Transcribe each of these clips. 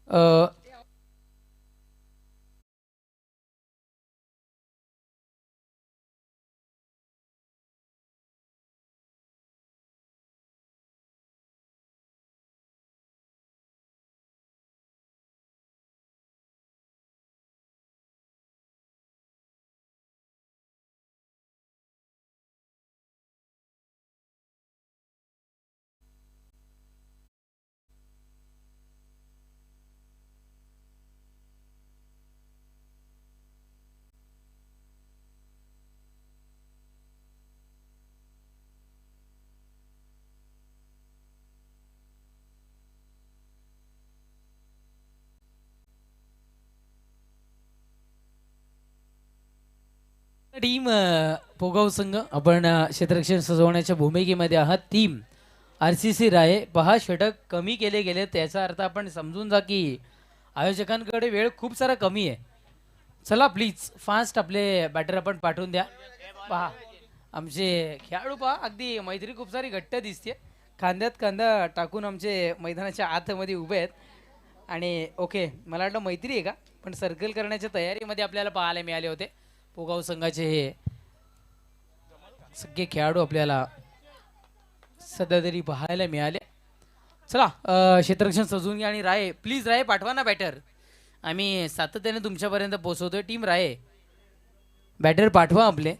अ, team Pogaon संघ आपण क्षेत्ररक्षण सजवण्याच्या भूमिकेमध्ये आहात. टीम RCC राय पहा षटक कमी केले गेले, त्याचा अर्थ आपण समजून जा की आयोजकांकडे वेळ खूप सारा कमी आहे. चला प्लीज फास्ट आपले बॅटर आपण पाठवून द्या. पहा आमचे खेळाडू पहा, अगदी मैत्री खूप सारी घट्ट दिसते. खांद्यात खांदा टाकून आमचे मैदानाच्या आतमध्ये उभे आहेत. आणि ओके, मला वाटलं मैत्री आहे का, पण सर्कल करण्याच्या तयारीमध्ये आपल्याला पाहायला मिळाले होते. पोगाव संघाचे हे सगळे खेळाडू आपल्याला सध्या तरी पाहायला मिळाले. चला क्षेत्ररक्षण सजवून घ्या आणि राय प्लीज, राय पाठवा ना बॅटर. आम्ही सातत्याने तुमच्यापर्यंत पोहोचवतोय. टीम राय बॅटर पाठवा आपले.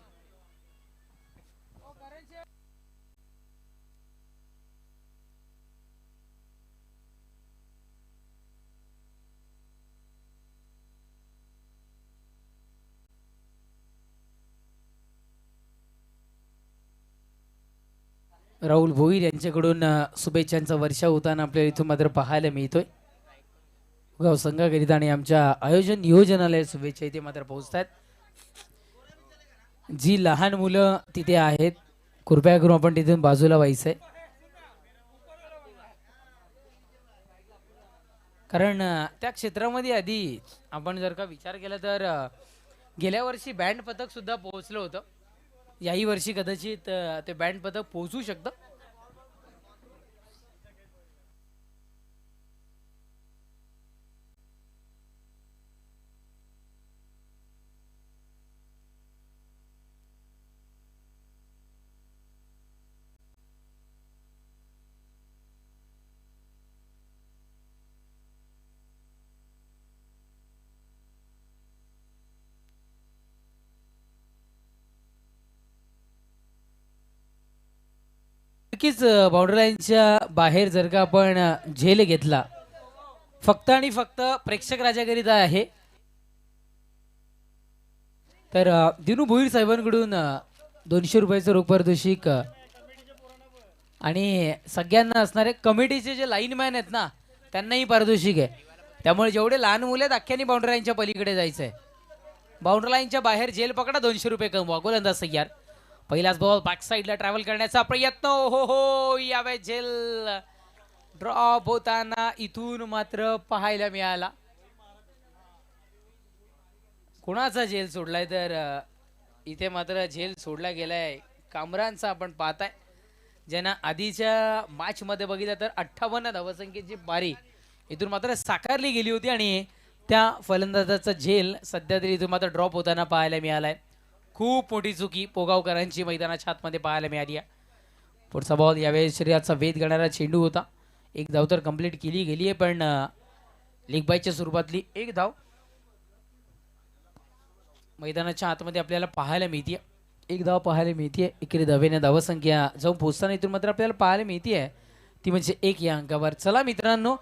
राहुल भोईर यांच्याकडून शुभेच्छांचा वर्षा होताना आपल्याला इथून मात्र पाहायला मिळतोय. गाव संघाकरिता आणि आमच्या आयोजन नियोजनालय शुभेच्छा इथे मात्र पोहोचतात. जी लहान मुलं तिथे आहेत, कृपया करून आपण तिथून बाजूला व्हायचंय, कारण त्या क्षेत्रामध्ये आधी आपण जर का विचार केला तर गेल्या वर्षी बँड पथक सुद्धा पोहोचलं होतं. याही वर्षी कदाचित ते बँड पथक पोहोचू शकतं. नक्कीच बाउंड्री लाईनच्या बाहेर जर का आपण झेल घेतला, फक्त आणि फक्त प्रेक्षक राजाकरिता आहे, तर दिनू भोईर साहेबांकडून 200 रुपयाचं रोख पारितोषिक आणि सगळ्यांना असणारे कमिटीचे जे लाईनमॅन आहेत ना, त्यांनाही पारितोषिक आहे. त्यामुळे जेवढे लहान मुले आहेत अख्ख्यानी बाउंड्री लाईनच्या पलीकडे जायचं आहे. बाउंड्री लाईनच्या बाहेर जेल पकडा, 200 रुपये कमवा. गोलंदाज तयार. पहिलाच बॉल बॅक साईडला ट्रॅव्हल करण्याचा प्रयत्न. हो हो, यावे झेल ड्रॉप होताना इथून मात्र पाहायला मिळाला. कुणाचा झेल सोडलाय तर इथे मात्र झेल सोडला गेलाय कामरांचा. आपण पाहताय ज्यांना आधीच्या मॅच मध्ये बघितलं तर 58 धावसंख्येची बारी इथून मात्र साकारली गेली होती आणि त्या फलंदाजाचा झेल सध्या तरी इथून मात्र ड्रॉप होताना पाहायला मिळालाय. खूप मोठी चुकी पोगावकरांची मैदानाच्या आतमध्ये पाहायला मिळाली आहे. पुढचा बॉल यावेळेस शरीराचा वेध घेणारा चेंडू होता. एक धाव तर कंप्लीट केली गेली आहे, पण लीग बायच्या स्वरूपातली एक धाव मैदानाच्या आतमध्ये आपल्याला पाहायला मिळते. एक धाव पाहायला मिळते. एकेरी धावेने धावसंख्या जाऊन पोहोचताना इथून मात्र आपल्याला पाहायला मिळते, ती म्हणजे एक या अंकावर. चला मित्रांनो,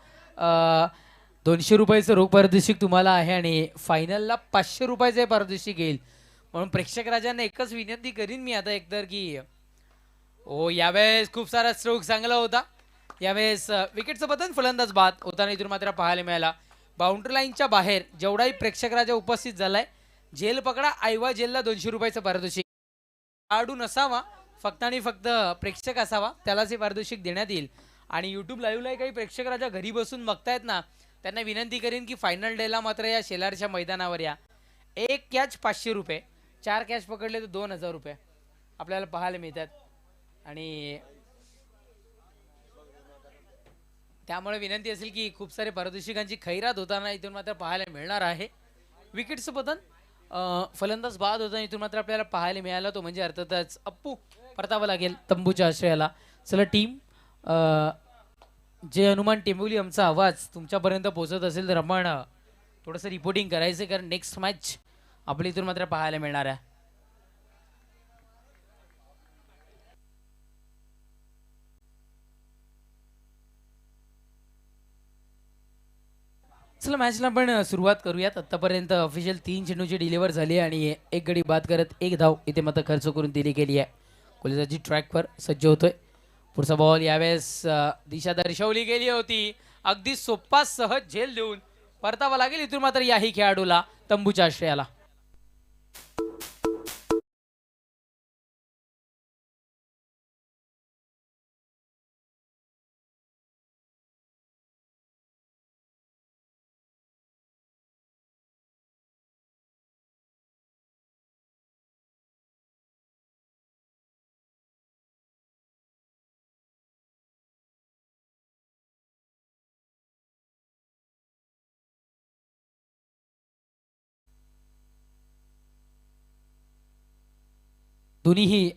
200 रुपयाचं रोख पारितोषिक तुम्हाला आहे आणि फायनलला 500 रुपयाचे पारितोषिक येईल. म्हणून प्रेक्षक राजांना एकच विनंती करीन मी आता एकतर की हो, यावेळेस खूप सारा स्ट्रोक चांगला होता. यावेळेस विकेटचं बदल फलंदाज बाद होताना इथून मात्र पाहायला मिळाला. बाउंड्री लाईनच्या बाहेर जेवढाही प्रेक्षक राजा उपस्थित झालाय, जेल पकडा आयवा जेलला 200 रुपयाचं पारितोषिक. खेळाडू नसावा, फक्त आणि फक्त प्रेक्षक असावा, त्यालाच हे पारितोषिक देण्यात येईल. आणि यूट्यूब लाईव्हला काही प्रेक्षक राजा घरी बसून बघतायत ना, त्यांना विनंती करेन की फायनल डेला मात्र या शेलारच्या मैदानावर या. एक कॅच 500 रुपये, 4 कॅच पकडले तर 2000 रुपये आपल्याला पाहायला मिळतात. आणि त्यामुळे विनंती असेल की खूप सारे पारितोषिकांची खैरात होताना इथून मात्र पाहायला मिळणार आहे. विकेटचं पतन फलंदाज बाद होताना इथून मात्र आपल्याला पाहायला मिळाला तो म्हणजे अर्थातच अप्पू परतावं लागेल तंबूच्या आश्रयाला. चला टीम, जे हनुमान टेंबोली आमचा आवाज तुमच्यापर्यंत पोहोचत असेल तर आपण थोडंसं रिपोर्टिंग करायचं, कारण नेक्स्ट मॅच आपल्या इथून मात्र पाहायला मिळणार आहे. चला मॅचला आपण सुरुवात करूयात. आतापर्यंत ऑफिशियल 3 चेंडूची डिलिव्हर झाली आणि एक गडी बाद करत एक धाव इथे मात्र खर्च करून दिली गेली आहे. कोलिजाजी ट्रॅकवर सज्ज होतोय. पुढचा बॉल यावेळेस दिशा दर्शवली गेली होती. अगदी सोप्पा सहज झेल देऊन परतावा लागेल इथून मात्र याही खेळाडूला तंबूच्या आश्रयाला. दोन्हीही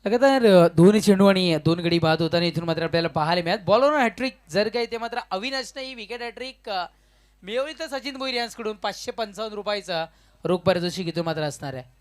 लगातार दोन चेंडू आणि 2 गडी बाद होताना इथून मात्र आपल्याला पाहायला मिळत. बॉलवर हॅट्रिक जर काही ते मात्र अविनाशने ही विकेट हॅट्रिक मिळवली तर सचिन भोईर यांच्याकडून 555 रुपयाचा रोख पारितोषिक इथून मात्र असणार आहे.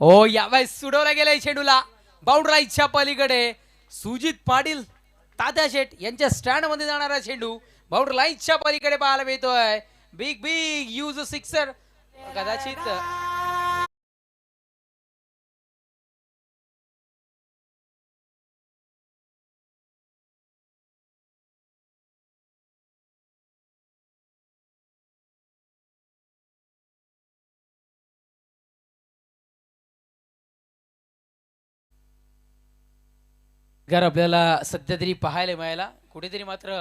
हो यावेळेस सुडवला गेलाय चेंडूला बाउंड्राईच्या पलीकडे. सुजित पाटील तात्या शेठ यांच्या स्टँड मध्ये जाणारा चेंडू बाउंड्री लाईनच्या पलीकडे पाहायला मिळतोय. Big big use sixer. कदाचित घर आपल्याला सध्या तरी पाहायला मिळाला. कुठेतरी मात्र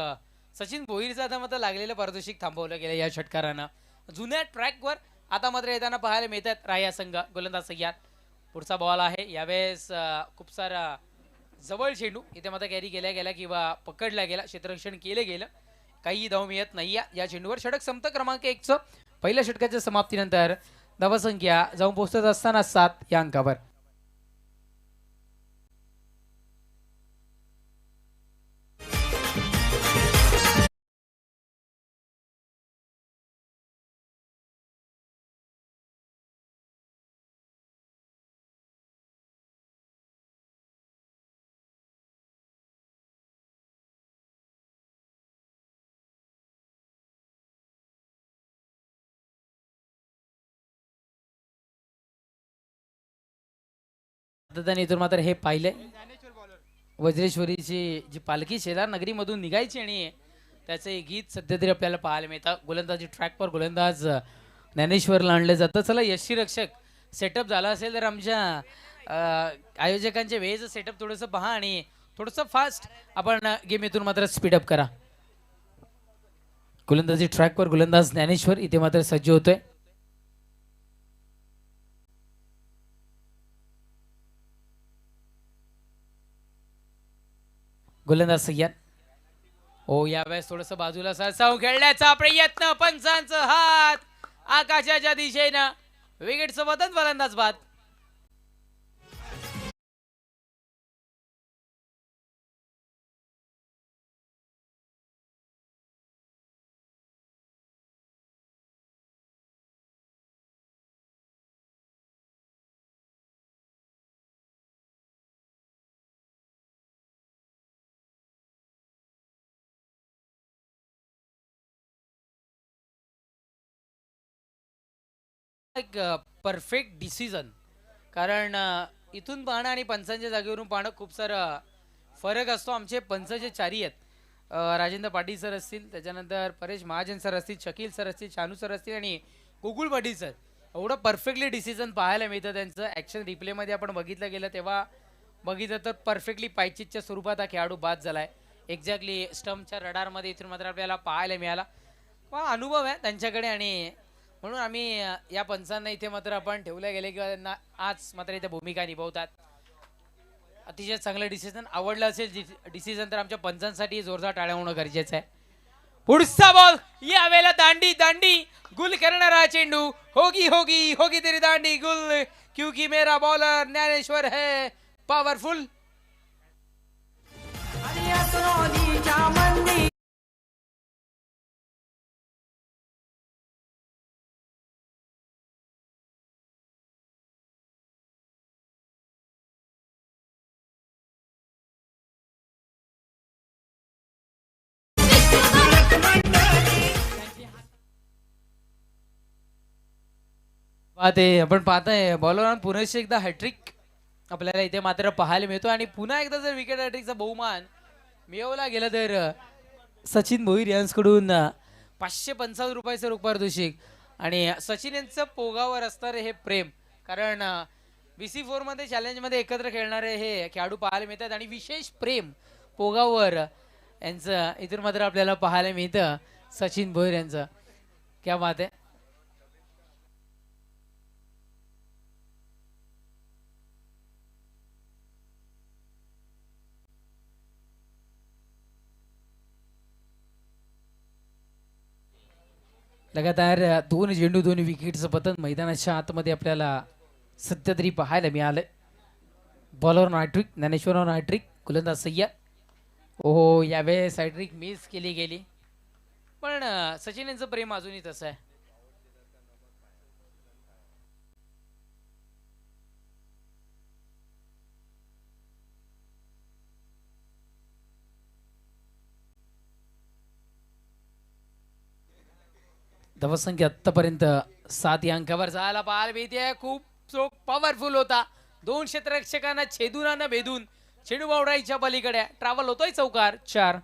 सचिन भोईरचा आता मात्र लागलेलं पारितोषिक थांबवलं गेलं या षटकारानं. जुन्या ट्रॅकवर आता मात्र येताना पाहायला मिळतात राया संघ. गोलंदाज सय्याद. पुढचा बॉल आहे यावेळेस खूप सारा जवळ चेंडू इथे मात्र कॅरी केल्या गेला किंवा पकडला गेला, क्षेत्ररक्षण केलं गेलं, काही धाव मिळत नाही या चेंडूवर. षटक संपत क्रमांक 1चं पहिल्या षटकाच्या समाप्तीनंतर धावसंख्या जाऊन पोहोचत असताना 7 या अंकावर. त्यांनी इथून मात्र हे पाहिलंय वज्रेश्वरीची जी पालखी शेलार नगरीमधून निघायची आणि त्याचे गीत सध्या तरी आपल्याला पाहायला मिळतं. गोलंदाजी ट्रॅकवर गोलंदाज ज्ञानेश्वरला आणलं जातं. चला यष्टीरक्षक सेटअप झाला असेल तर आमच्या आयोजकांच्या वेळेचं सेटअप थोडंसं पहा आणि थोडंसं फास्ट आपण गेम इथून मात्र स्पीडअप करा. गोलंदाजी ट्रॅकवर गोलंदाज ज्ञानेश्वर इथे मात्र सज्ज होतोय. गोलंदाज सय्यद. हो यावेळेस थोडस बाजूला सरसाव खेळण्याचा प्रयत्न, पंचांचा हात आकाशाच्या दिशेनं. विकेटचं पतन, फलंदाज बाद. एक परफेक्ट डिसिजन, कारण इथून पाहणं आणि पंचांच्या जागेवरून पाहणं खूप सारा फरक असतो. आमचे पंच जे चारी आहेत, राजेंद्र पाटील सर असतील, त्याच्यानंतर परेश महाजन सर असतील, शकील सर असतील, शानू सर असतील आणि गोकुळ पाटील सर, एवढं परफेक्टली डिसिजन पाहायला मिळतं त्यांचं. ॲक्शन रिप्लेमध्ये आपण बघितलं गेलं तेव्हा बघितलं तर परफेक्टली पायचीतच्या स्वरूपात हा खेळाडू बाद झालाय. एक्झॅक्टली स्टंपच्या रडारमध्ये इथून मात्र आपल्याला पाहायला मिळाला. पण अनुभव आहे त्यांच्याकडे आणि म्हणून आम्ही या पंचांना इथे मात्र आपण ठेवले गेले किंवा त्यांना आज मात्र इथे भूमिका निभावतात. अतिशय चांगलं डिसिजन आवडलं असेल डिसिजन तर आमच्या पंचांसाठी जोरदार टाळ्या होणं गरजेचं आहे. पुढचा बॉल यावेळेला दांडी दांडी गुल करणारा चेंडू. होगी होगी होगी तेरी दांडी गुल क्योंकि मेरा बॉलर ज्ञानेश्वर है पावरफुल. पाहते आपण पाहताय बॉलर पुन्हा एकदा हॅट्रिक आपल्याला इथे मात्र पाहायला मिळतो आणि पुन्हा एकदा जर विकेट हॅट्रिकचा बहुमान मिळवला गेला तर सचिन भोईर यांच्याकडून 555 रुपयाचं रोख पारितोषिक. आणि सचिन यांचं पोगावर असणारे हे प्रेम, कारण BC4 मध्ये चॅलेंजमध्ये एकत्र खेळणारे हे खेळाडू पाहायला मिळतात आणि विशेष प्रेम पोगावर यांचं इथून मात्र आपल्याला पाहायला मिळतं. सचिन भोईर यांचं क्या बात आहे. लगातार दोन चेंडू दोन विकेटचं पतन मैदानाच्या आतमध्ये आपल्याला सध्या तरी पाहायला मिळालंय. बॉलर हॅट्रिक, ज्ञानेश्वर हॅट्रिक, गोलंदाज सय्यद. ओहो यावेळेस हॅट्रिक मिस केली गेली, पण सचिन यांचं प्रेम अजूनही तसं आहे. धावसंख्या आतापर्यंत 7 या अंकावर जायला पाहायला मिळते. खूप पॉवरफुल होता. 2 क्षेत्ररक्षकांना छेदून न भेदून चेंडू बाउंड्रीच्या पलीकडे ट्रॅव्हल होतोय. चौकार 4.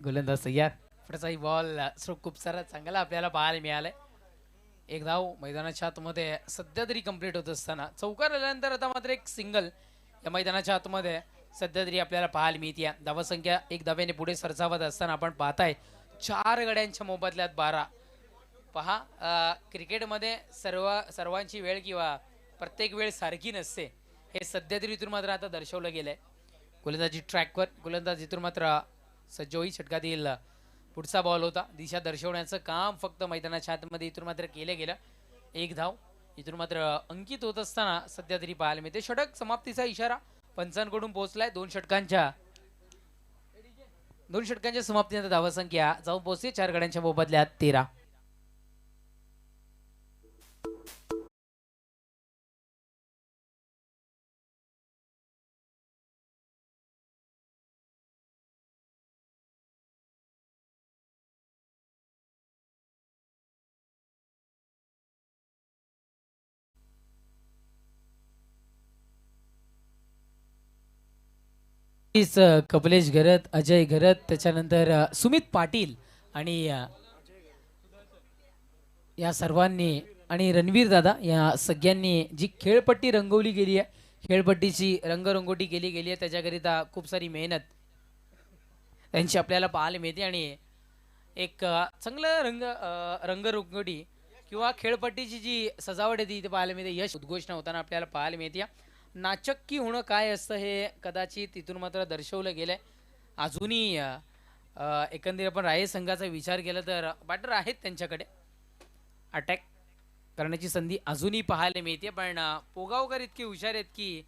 गोलंदाज सय्यद पुढचाही बॉल स्ट्रोक खूप सारा चांगला आपल्याला पाहायला मिळालाय. एक धाव मैदानाच्या आतमध्ये सध्या तरी कंप्लीट होत असताना चौकार आल्यानंतर आता मात्र एक सिंगल या मैदानाच्या आतमध्ये सध्या तरी आपल्याला पाहायला मिळते. धावसंख्या एक धाव्याने पुढे सरसावत असताना आपण पाहताय 4 गड्यांच्या मोबदल्यात 12. पहा क्रिकेटमध्ये सर्वांची वेळ किंवा प्रत्येक वेळ सारखी नसते हे सध्या तरी इथून मात्र आता दर्शवलं गेलंय. गोलंदाजी ट्रॅकवर गोलंदाज इथून मात्र सज्जोई षटकातील पुढचा बॉल होता. दिशा दर्शवण्याचं काम फक्त मैदानाच्या आतमध्ये इथून मात्र केलं गेलं. एक धाव इथून मात्र अंकित होत असताना सध्या तरी पाहायला मिळते. षटक समाप्तीचा इशारा पंचांकडून पोहोचलाय. 2 षटकांच्या समाप्तीनंतर धावसंख्या जाऊन पोहोचते 4 गड्यांच्या मोबदल्यात 13. कपिलेश घरत, अजय घरत, त्याच्यानंतर सुमित पाटील आणि या सर्वांनी आणि रणवीर दादा या सगळ्यांनी जी खेळपट्टी रंगवली गेली आहे, खेळपट्टीची रंगरंगोटी केली गेली आहे, त्याच्याकरिता खूप सारी मेहनत त्यांची आपल्याला पाहायला मिळते. आणि एक चांगलं रंगरंगोटी किंवा खेळपट्टीची जी सजावट आहे ती इथे पाहायला मिळते. यश उद्घोषणा होताना आपल्याला पाहायला मिळते. नाचक्की होणं काय असतं हे कदाचित तिथून मात्र दर्शवलं गेलंय. अजूनही एकंदरीत आपण राय संघाचा विचार केला तर बॅटर आहेत त्यांच्याकडे, अटॅक करण्याची संधी अजूनही पाहायला मिळते. पण पोगावकर इतके हुशार आहेत की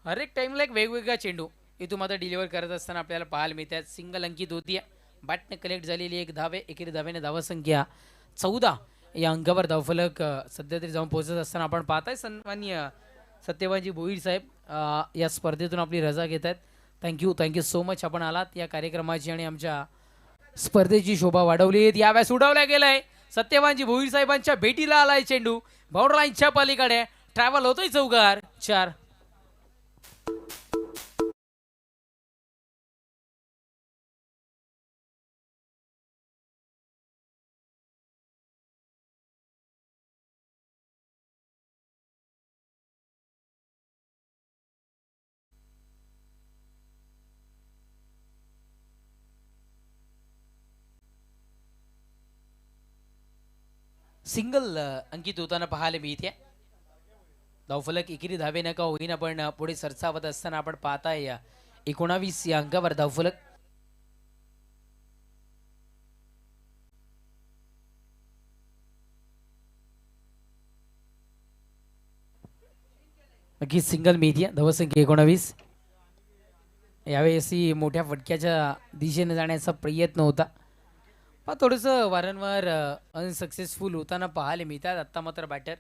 हर एक टाइमला एक वेगवेगळा चेंडू इथून मात्र डिलिव्हर करत असताना आपल्याला पाहायला मिळतात. सिंगल अंकित होती. बॅटने कलेक्ट झालेली एक धावे, एकेरी धावेने धावसंख्या 14 या अंकावर धावफलक सध्या तरी जाऊन पोहोचत असताना आपण पाहताय. सन्माननीय सत्यवानजी भोईर साहेब या स्पर्धेतून आपली रजा घेत आहेत. Thank you so much. आपण आलात या कार्यक्रमाची आणि आमच्या स्पर्धेची शोभा वाढवली. यावेळेस उडवल्या गेलाय सत्यवानजी भोईर साहेबांच्या भेटीला आलाय चेंडू. बाउंड्री लाईनच्या पलीकडे ट्रॅव्हल होतोय चौकार 4. सिंगल अंकित होताना पाहायला मिळते. धावफलक एकेरी धावे नका होईना पण पुढे सरसावत असताना आपण पाहताय 19 या अंकावर धावफलक. नक्कीच सिंगल मिळते. धावसंख्या 19. यावेळेस ही मोठ्या फटक्याच्या दिशेने जाण्याचा प्रयत्न होता पण थोडंसं वारंवार अनसक्सेसफुल होताना पाहायला मिळतात आत्ता मात्र बॅटर.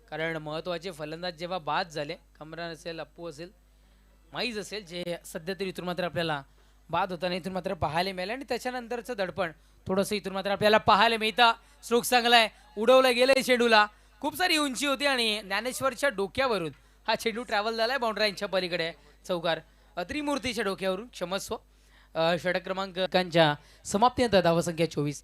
कारण महत्त्वाचे फलंदाज जेव्हा बाद झाले, कमरान असेल, अप्पू असेल, माईज असेल, जे सध्या तरी इथून मात्र आपल्याला बाद होताना इथून मात्र पाहायला मिळालं आणि त्याच्यानंतरचं दडपण थोडंसं इथून मात्र आपल्याला पाहायला मिळतं. स्ट्रोक चांगला आहे, उडवलं गेलंय चेंडूला. खूप सारी उंची होती आणि ज्ञानेश्वरच्या डोक्यावरून हा चेंडू ट्रॅव्हल झालाय बाउंड्राईनच्या पलीकडे चौकार. त्रिमूर्तीच्या डोक्यावरून क्षमस्व. षटक क्रमांकांच्या समाप्तीनंतर धावसंख्या 24.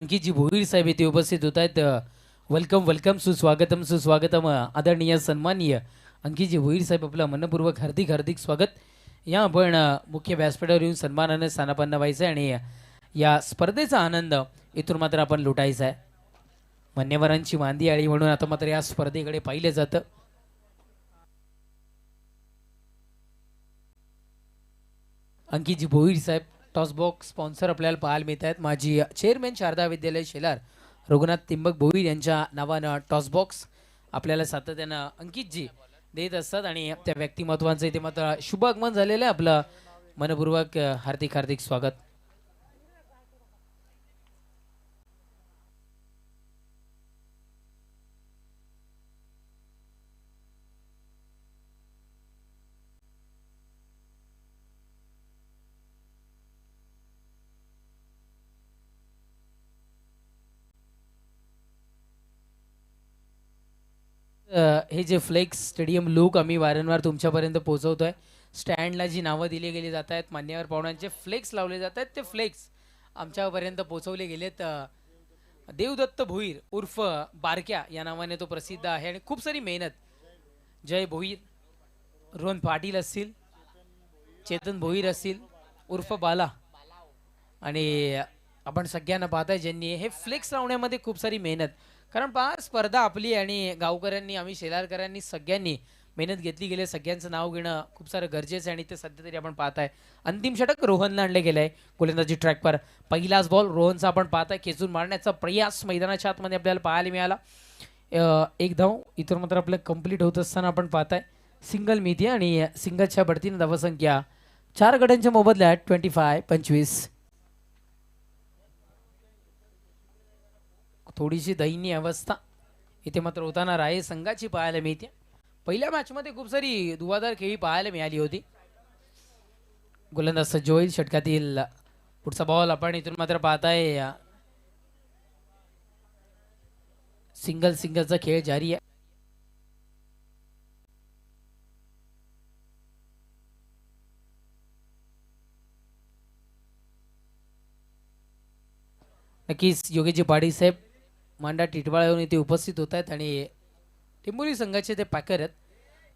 अंकितजी भोईर साहेब इथे उपस्थित होत आहेत. वेलकम सुस्वागतम आदरणीय सन्माननीय अंकितजी भोईर साहेब, आपलं मनपूर्वक हार्दिक स्वागत. या आपण मुख्य व्यासपीठावर येऊन सन्मानाने स्थानापन्न व्हायचं आहे आणि या स्पर्धेचा आनंद इथून मात्र आपण लुटायचा आहे. मान्यवरांची मांदी आळी म्हणून आता मात्र या स्पर्धेकडे पाहिलं जातं. अंकितजी भोईर साहेब टॉस बॉक्स स्पॉन्सर आपल्याला पाहायला मिळत आहेत. माजी चेअरमॅन शारदा विद्यालय शेलार रघुनाथ तिंबक भोईर यांच्या नावानं टॉस बॉक्स आपल्याला सातत्यानं अंकितजी देत असतात आणि त्या व्यक्तिमत्वांचं इथे मात्र शुभ आगमन झालेलं आहे. आपलं मनपूर्वक हार्दिक स्वागत. हे जे फ्लेक्स स्टेडियम लुक आम्ही वारंवार तुमच्यापर्यंत पोहोचवतोय. स्टँडला जी नावं दिली गेली जात आहेत, मान्यवर पाहुण्यांचे फ्लेक्स लावले जात आहेत, ते फ्लेक्स आमच्यापर्यंत पोहोचवले गेलेत. देवदत्त भोईर उर्फ बारक्या या नावाने तो प्रसिद्ध आहे आणि खूप सारी मेहनत. जय भोईर, रोहन पाटील असतील, चेतन भोईर असतील उर्फ बाला आणि आपण सगळ्यांना पाहताय ज्यांनी हे फ्लेक्स लावण्यामध्ये खूप सारी मेहनत. कारण पहा, स्पर्धा आपली आणि गावकऱ्यांनी, आम्ही शेलारकरांनी सगळ्यांनी मेहनत घेतली गेली. सगळ्यांचं नाव घेणं खूप सारं गरजेचं आहे आणि ते सध्या तरी आपण पाहताय. अंतिम षटक रोहनला आणले गेलंय गोलंदाजी ट्रॅक पर. पहिलाच बॉल रोहनचा आपण पाहताय खेचून मारण्याचा प्रयास मैदानाच्या आतमध्ये आपल्याला पाहायला मिळाला. एक धाव इतर मात्र आपलं कंप्लीट होत असताना आपण पाहताय सिंगल मिळते आणि सिंगलच्या बढतीनं धावसंख्या 4 गड्यांच्या मोबदल्यात 25. थोडीशी दयनीय अवस्था इथे मात्र होताना राय संघाची पाहायला मिळते. पहिल्या मॅचमध्ये खूप सारी दुवादार खेळी पाहायला मिळाली होती. गोलंदाज सज्ज होईल. षटकातील पुढचा बॉल आपण इथून मात्र पाहताय. सिंगलचा खेळ जारी आहे. नक्कीच योगेशजी पाडी साहेब मांडा टिटवाळ्याहून इथे उपस्थित होत आहेत आणि टिंबोली संघाचे ते पॅकर आहेत.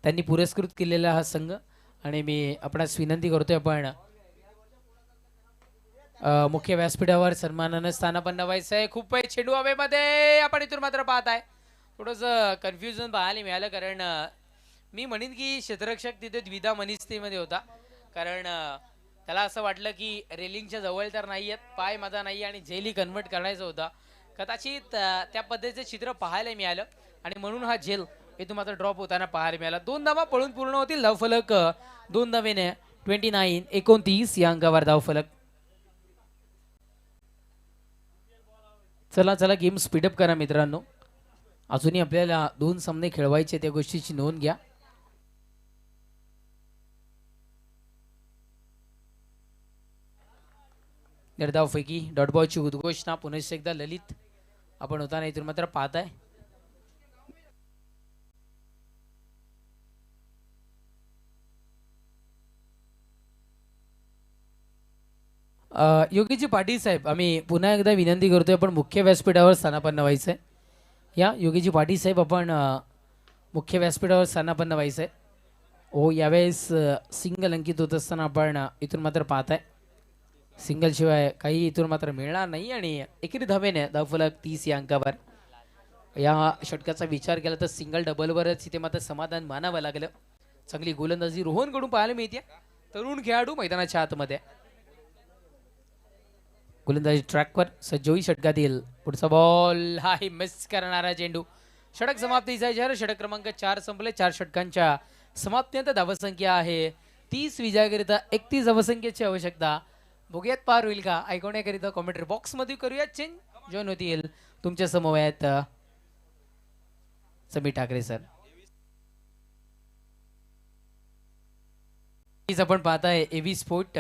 त्यांनी पुरस्कृत केलेला हा संघ आणि मी आपणास विनंती करतोय आपण मुख्य व्यासपीठावर सन्मानानं स्थानापन्न व्हायचं आहे. खूप वेळ चेंडू हवेमध्ये आपण इथून मात्र पाहताय. थोडंसं कन्फ्युजन पाहायला मिळालं कारण मी म्हणेन की क्षेत्ररक्षक तिथे द्विधा मनिस्थितीमध्ये होता. कारण त्याला असं वाटलं की रेलिंगच्या जवळ तर नाही आहेत, पाय माझा नाही आणि झेली कन्वर्ट करायचं होता. कदाचित त्या पद्धतीचं चित्र पाहायला मिळालं आणि म्हणून हा झेल इथून मात्र ड्रॉप होताना पाहायला मिळाला. 2 धावा पळून पूर्ण होतील. धावफलक 2 धावेने 29 या अंकावर धावफलक. चला चला गेम स्पीडअप करा मित्रांनो. अजूनही आपल्याला 2 सामने खेळवायचे, त्या गोष्टीची नोंद घ्या. निर्धावपैकी डॉट बॉलची उद्घोषणा पुनश्च एकदा ललित आपण होताना इथून मात्र पाहताय. योगीजी पाटील साहेब, आम्ही पुन्हा एकदा विनंती करतोय, पण मुख्य व्यासपीठावर स्थानापन्न व्हायचं आहे. या योगीजी पाटील साहेब, आपण मुख्य व्यासपीठावर स्थानापन्न व्हायचं आहे. ओ यावेळेस सिंगल अंकित होत असताना आपण इथून मात्र पाहताय सिंगल शिवाय काही इथून मात्र मिळणार नाही. आणि एकेरी धावेने धावफलक 30 या अंकावर. या षटकाचा विचार केला तर सिंगल डबलवरच इथे मात्र समाधान मानावं लागलं. चांगली गोलंदाजी रोहनकडून पाहायला मिळते. तरुण खेळाडू मैदानाच्या आतमध्ये. गोलंदाजी ट्रॅकवर सज्जोई षटकातील पुढचा बॉल हा मिस करणारा चेंडू. षटक समाप्तीचा इशारा. षटक क्रमांक 4 संपले. 4 षटकांच्या समाप्तीनंतर धावसंख्या आहे 30. विजयाकरिता 31 धावसंख्येची आवश्यकता. बघूयात पार होईल का. ऐकवण्याकरिता कॉमेंट्री बॉक्स मध्ये करूया चेंज. जॉईन होतील तुमच्या समवेत समीर ठाकरे सर. आपण पाहताय एव्ही स्पोर्ट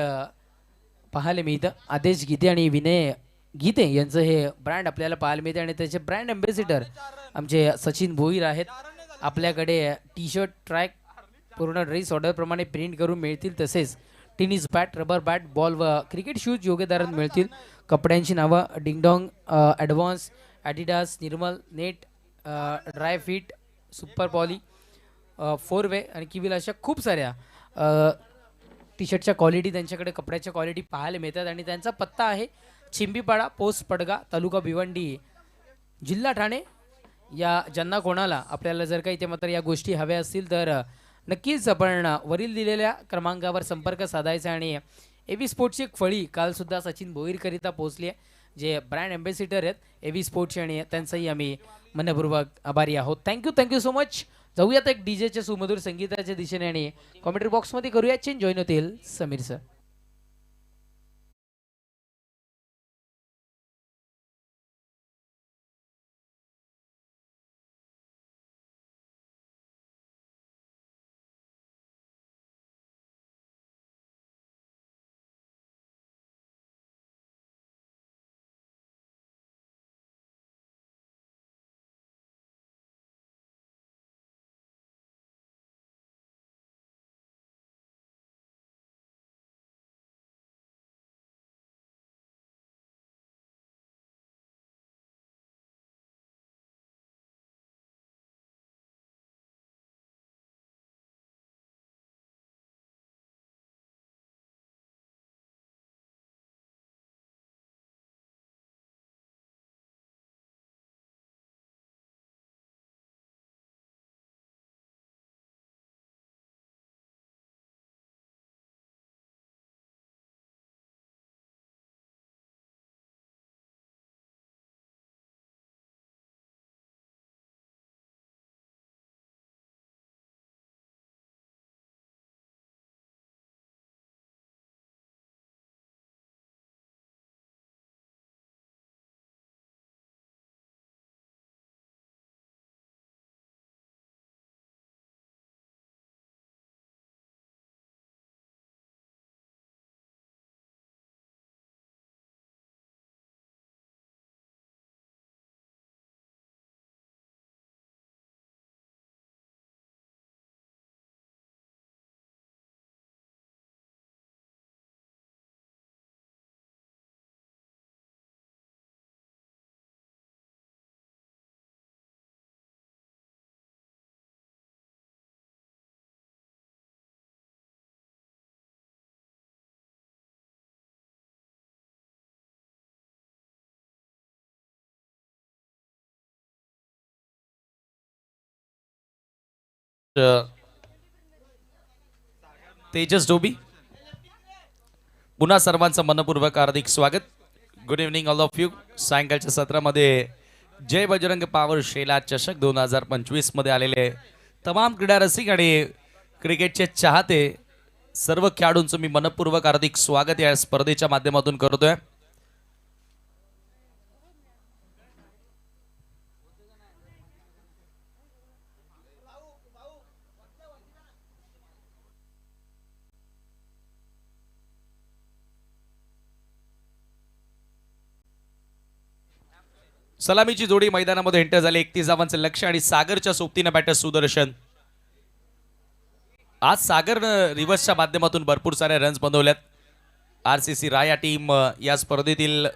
पाहायला मिळतं. आदेश गीते आणि विनय गीते यांचं हे ब्रँड आपल्याला पाहायला मिळते आणि त्याचे ब्रँड अँबॅसिडर आमचे सचिन भोईर आहेत. आपल्याकडे टी शर्ट ट्रॅक पूर्ण ड्रेस ऑर्डर प्रमाणे प्रिंट करून मिळतील. तसेच tennis bat, rubber bat, ball व क्रिकेट शूज योग्य दरात मिळतील. कपड्यांची नावं dingdong, advance, Adidas, Nirmal, net, dry fit, super poly, 4 way आणि किविल अशा खूप साऱ्या टी शर्टच्या क्वालिटी, त्यांच्याकडे कपड्याच्या क्वालिटी पाहायला मिळतात. आणि त्यांचा पत्ता आहे चिंबीपाडा, पोस्ट पडगा, तालुका भिवंडी, जिल्हा ठाणे. या ज्यांना कोणाला आपल्याला जर काही ते मात्र या गोष्टी हव्या असतील तर नक्कीच आपण वरील दिलेल्या क्रमांकावर संपर्क साधायचा. आणि एव्ही स्पोर्ट्सची एक फळी कालसुद्धा सचिन भोईरकरिता पोहोचली आहे, जे ब्रँड अँबॅसिडर आहेत एव्ही स्पोर्ट्सचे, आणि त्यांचाही आम्ही मनपूर्वक आभारी आहोत. Thank you so much. जाऊयात एक डीजेच्या सुमधुर संगीताच्या दिशेने आणि कॉमेंट्री बॉक्समध्ये करूया चेंज. जॉईन होतील समीर सर. तेजस डोबी, पुन्हा सर्वांचं मनपूर्वक हार्दिक स्वागत. Good evening all of you. सायंकाळच्या सत्रामध्ये जय बजरंग पावर शेला चषक 2025 मध्ये आलेले तमाम क्रीडा रसिक आणि क्रिकेटचे चाहते सर्व खेळाडूंचं मी मनपूर्वक हार्दिक स्वागत या स्पर्धेच्या माध्यमातून करतोय. सलामीची जोडी मैदानामध्ये एंटर झाली. 31 धावांचं लक्ष्य आणि सागरच्या सोबतीनं बॅटर सुदर्शन. आज सागर रिव्हर्सच्या माध्यमातून भरपूर साऱ्या रन्स बनवल्यात. आरसीसी राया टीम या स्पर्धेतील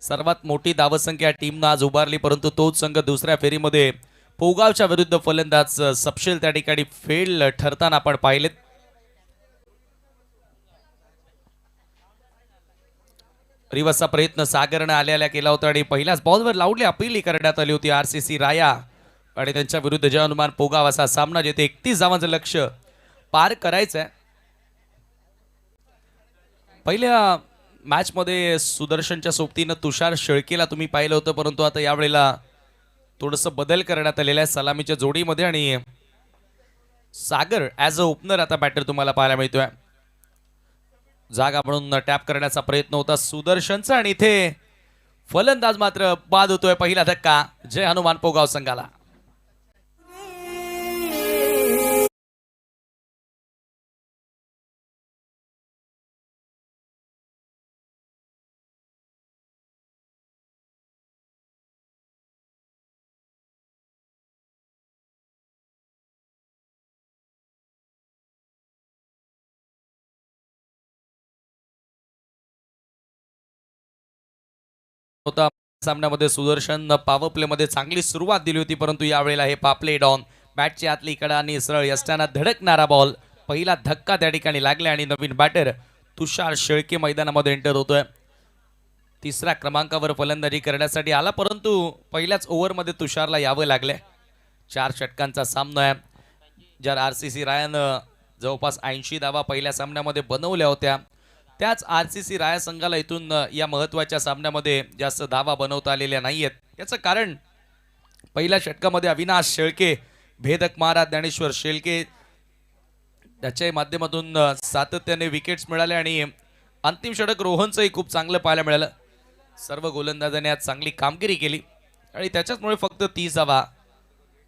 सर्वात मोठी धावसंख्या टीमनं आज उभारली, परंतु तोच संघ दुसऱ्या फेरीमध्ये पोगावच्या विरुद्ध फलंदाज सपशेल त्या ठिकाणी फेल ठरताना आपण पाहिलेत. रिव्हर्सचा प्रयत्न सागरनं आल्याला केला होता आणि पहिल्याच बॉलवर लावली अपील करण्यात आली होती आरसीसी राया आणि त्यांच्या विरुद्ध जय हनुमान पोगाव असा सामना जिथे 31 धावांचं लक्ष्य पार करायचं आहे. पहिल्या मॅच मध्ये सुदर्शनच्या सोबतीनं तुषार शेळकेला तुम्ही पाहिलं होतं, परंतु आता यावेळेला थोडंसं बदल करण्यात आलेला आहे सलामीच्या जोडीमध्ये आणि सागर ॲज अ ओपनर आता बॅटर तुम्हाला पाहायला मिळतोय. जागा म्हणून टॅप करण्याचा प्रयत्न होता सुदर्शनचा आणि इथे फलंदाज मात्र बाद होतोय. पहिला धक्का जय हनुमान पोगाव संघाला. होता सामन्यामध्ये सुदर्शन पॉवर प्ले मध्ये चांगली सुरुवात दिली होती, परंतु यावेळेला हे पापले डॉन बॅटची आतली कडा आणि सरळ यष्टांना धडकणारा बॉल. पहिला धक्का त्या ठिकाणी लागला आणि नवीन बॅटर तुषार शेळके मैदानामध्ये एंटर होतोय. तिसऱ्या क्रमांकावर फलंदाजी करण्यासाठी आला, परंतु पहिल्याच ओव्हरमध्ये तुषारला यावं लागलंय. 4 षटकांचा सामना आहे. ज्या आरसीसी रायानं जवळपास 80 धावा पहिल्या सामन्यामध्ये बनवल्या होत्या, त्याच आरसीसी राया संघाला इथून या महत्त्वाच्या सामन्यामध्ये जास्त धावा बनवता आलेल्या नाहीयेत. याचं कारण पहिल्या षटकामध्ये अविनाश शेळके भेदक मारा, ज्ञानेश्वर शेळके त्याच्या माध्यमातून सातत्याने विकेट्स मिळाले आणि अंतिम षटक रोहनचंही खूप चांगलं पाहायला मिळालं. सर्व गोलंदाजांनी आज चांगली कामगिरी केली आणि त्याच्याचमुळे फक्त 30 धावा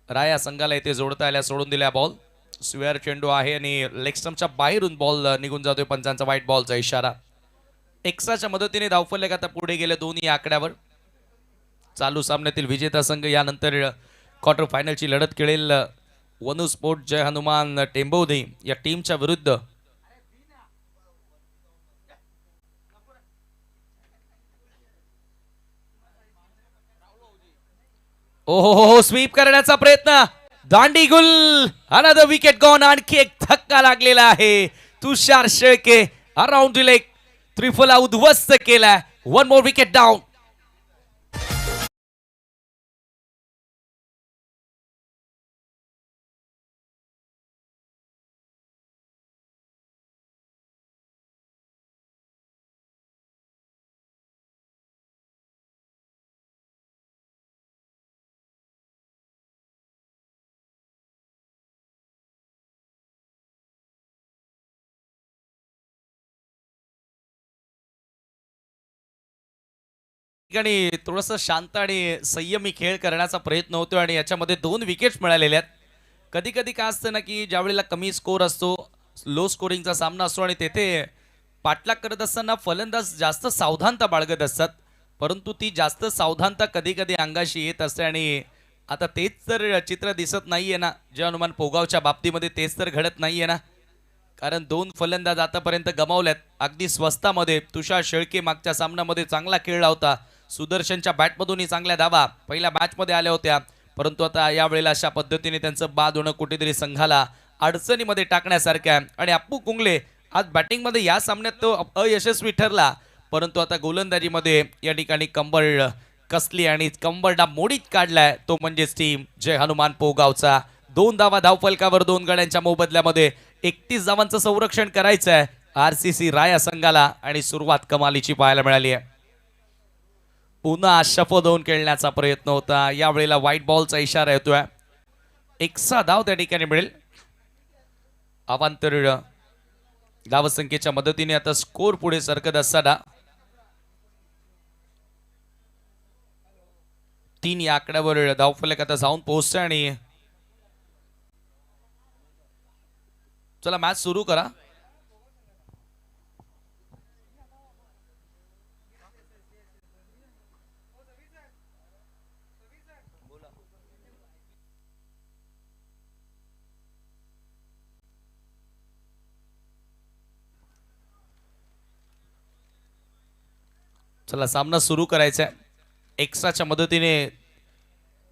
राया संघाला इथे जोडता आल्या. सोडून दिल्या बॉल. स्वेअर चेंडू आहे आणि लेग स्टंपच्या बाहेरून बॉल निघून जातोय. पंचांचा व्हाईट बॉलचा इशारा. एक्स्ट्राच्या मदतीने धावफलक आता पुढे गेले दोन्ही आकड्यावर. चालू सामन्यातील विजेता संघ यानंतर क्वार्टर फायनलची लढत खेळेल वनू स्पोर्ट जय हनुमान टेंबोधी या टीमच्या विरुद्ध. ओहो स्वीप करण्याचा प्रयत्न. दांडी गुल. Another wicket gone. आणखी एक धक्का लागलेला आहे. Tushar Shelke around the leg त्रिफला उद्ध्वस्त केलाय. 1 मोर विकेट डाऊन. ठिकाणी थोडंसं शांत आणि संयमी खेळ करण्याचा प्रयत्न होतो आणि याच्यामध्ये 2 विकेट्स मिळालेल्या आहेत. कधी कधी काय असतं ना की ज्यावेळेला कमी स्कोर असतो, लो स्कोरिंगचा सामना असतो आणि तेथे पाठलाग करत असताना फलंदाज जास्त सावधानता बाळगत असतात, परंतु ती जास्त सावधानता कधी कधी अंगाशी येत असते आणि आता तेच तर चित्र दिसत नाहीये ना. जय हनुमान पोगावच्या बाबतीमध्ये तेच तर घडत नाहीये ना, कारण 2 फलंदाज आतापर्यंत गमावल्यात अगदी स्वस्तामध्ये. तुषार शेळके मागच्या सामन्यामध्ये चांगला खेळला होता. सुदर्शनच्या बॅटमधूनही चांगल्या धावा पहिल्या मॅचमध्ये आल्या होत्या, परंतु आता यावेळेला अशा पद्धतीने त्यांचं बाद होणं कुठेतरी संघाला अडचणीमध्ये टाकण्यासारखं आहे. आणि अप्पू कुंगले आज बॅटिंगमध्ये या सामन्यात तो अयशस्वी ठरला, परंतु आता गोलंदाजीमध्ये या ठिकाणी कंबर कसली आणि कंबरडा मोडीत काढलाय तो म्हणजेच टीम जय हनुमान पोगावचा. 2 धावा धावफलकावर 2 गड्यांच्या मोबदल्यामध्ये 31 धावांचं संरक्षण करायचं आहे आरसीसी राया संघाला आणि सुरुवात कमालीची पाहायला मिळाली आहे. पुन्हा शफल होऊन खेळण्याचा प्रयत्न होता. यावेळेला व्हाईट बॉलचा इशारा येतोय. 1 धाव त्या ठिकाणी मिळेल. अवांतर धावसंख्येच्या मदतीने आता स्कोर पुढे सरकत असताना 3 या आकड्यावर धावफलक आता जाऊन पोहोचतोय आणि चला मॅच सुरू करा. चला सामना सुरू करायचा आहे. एक्स्ट्राच्या मदतीने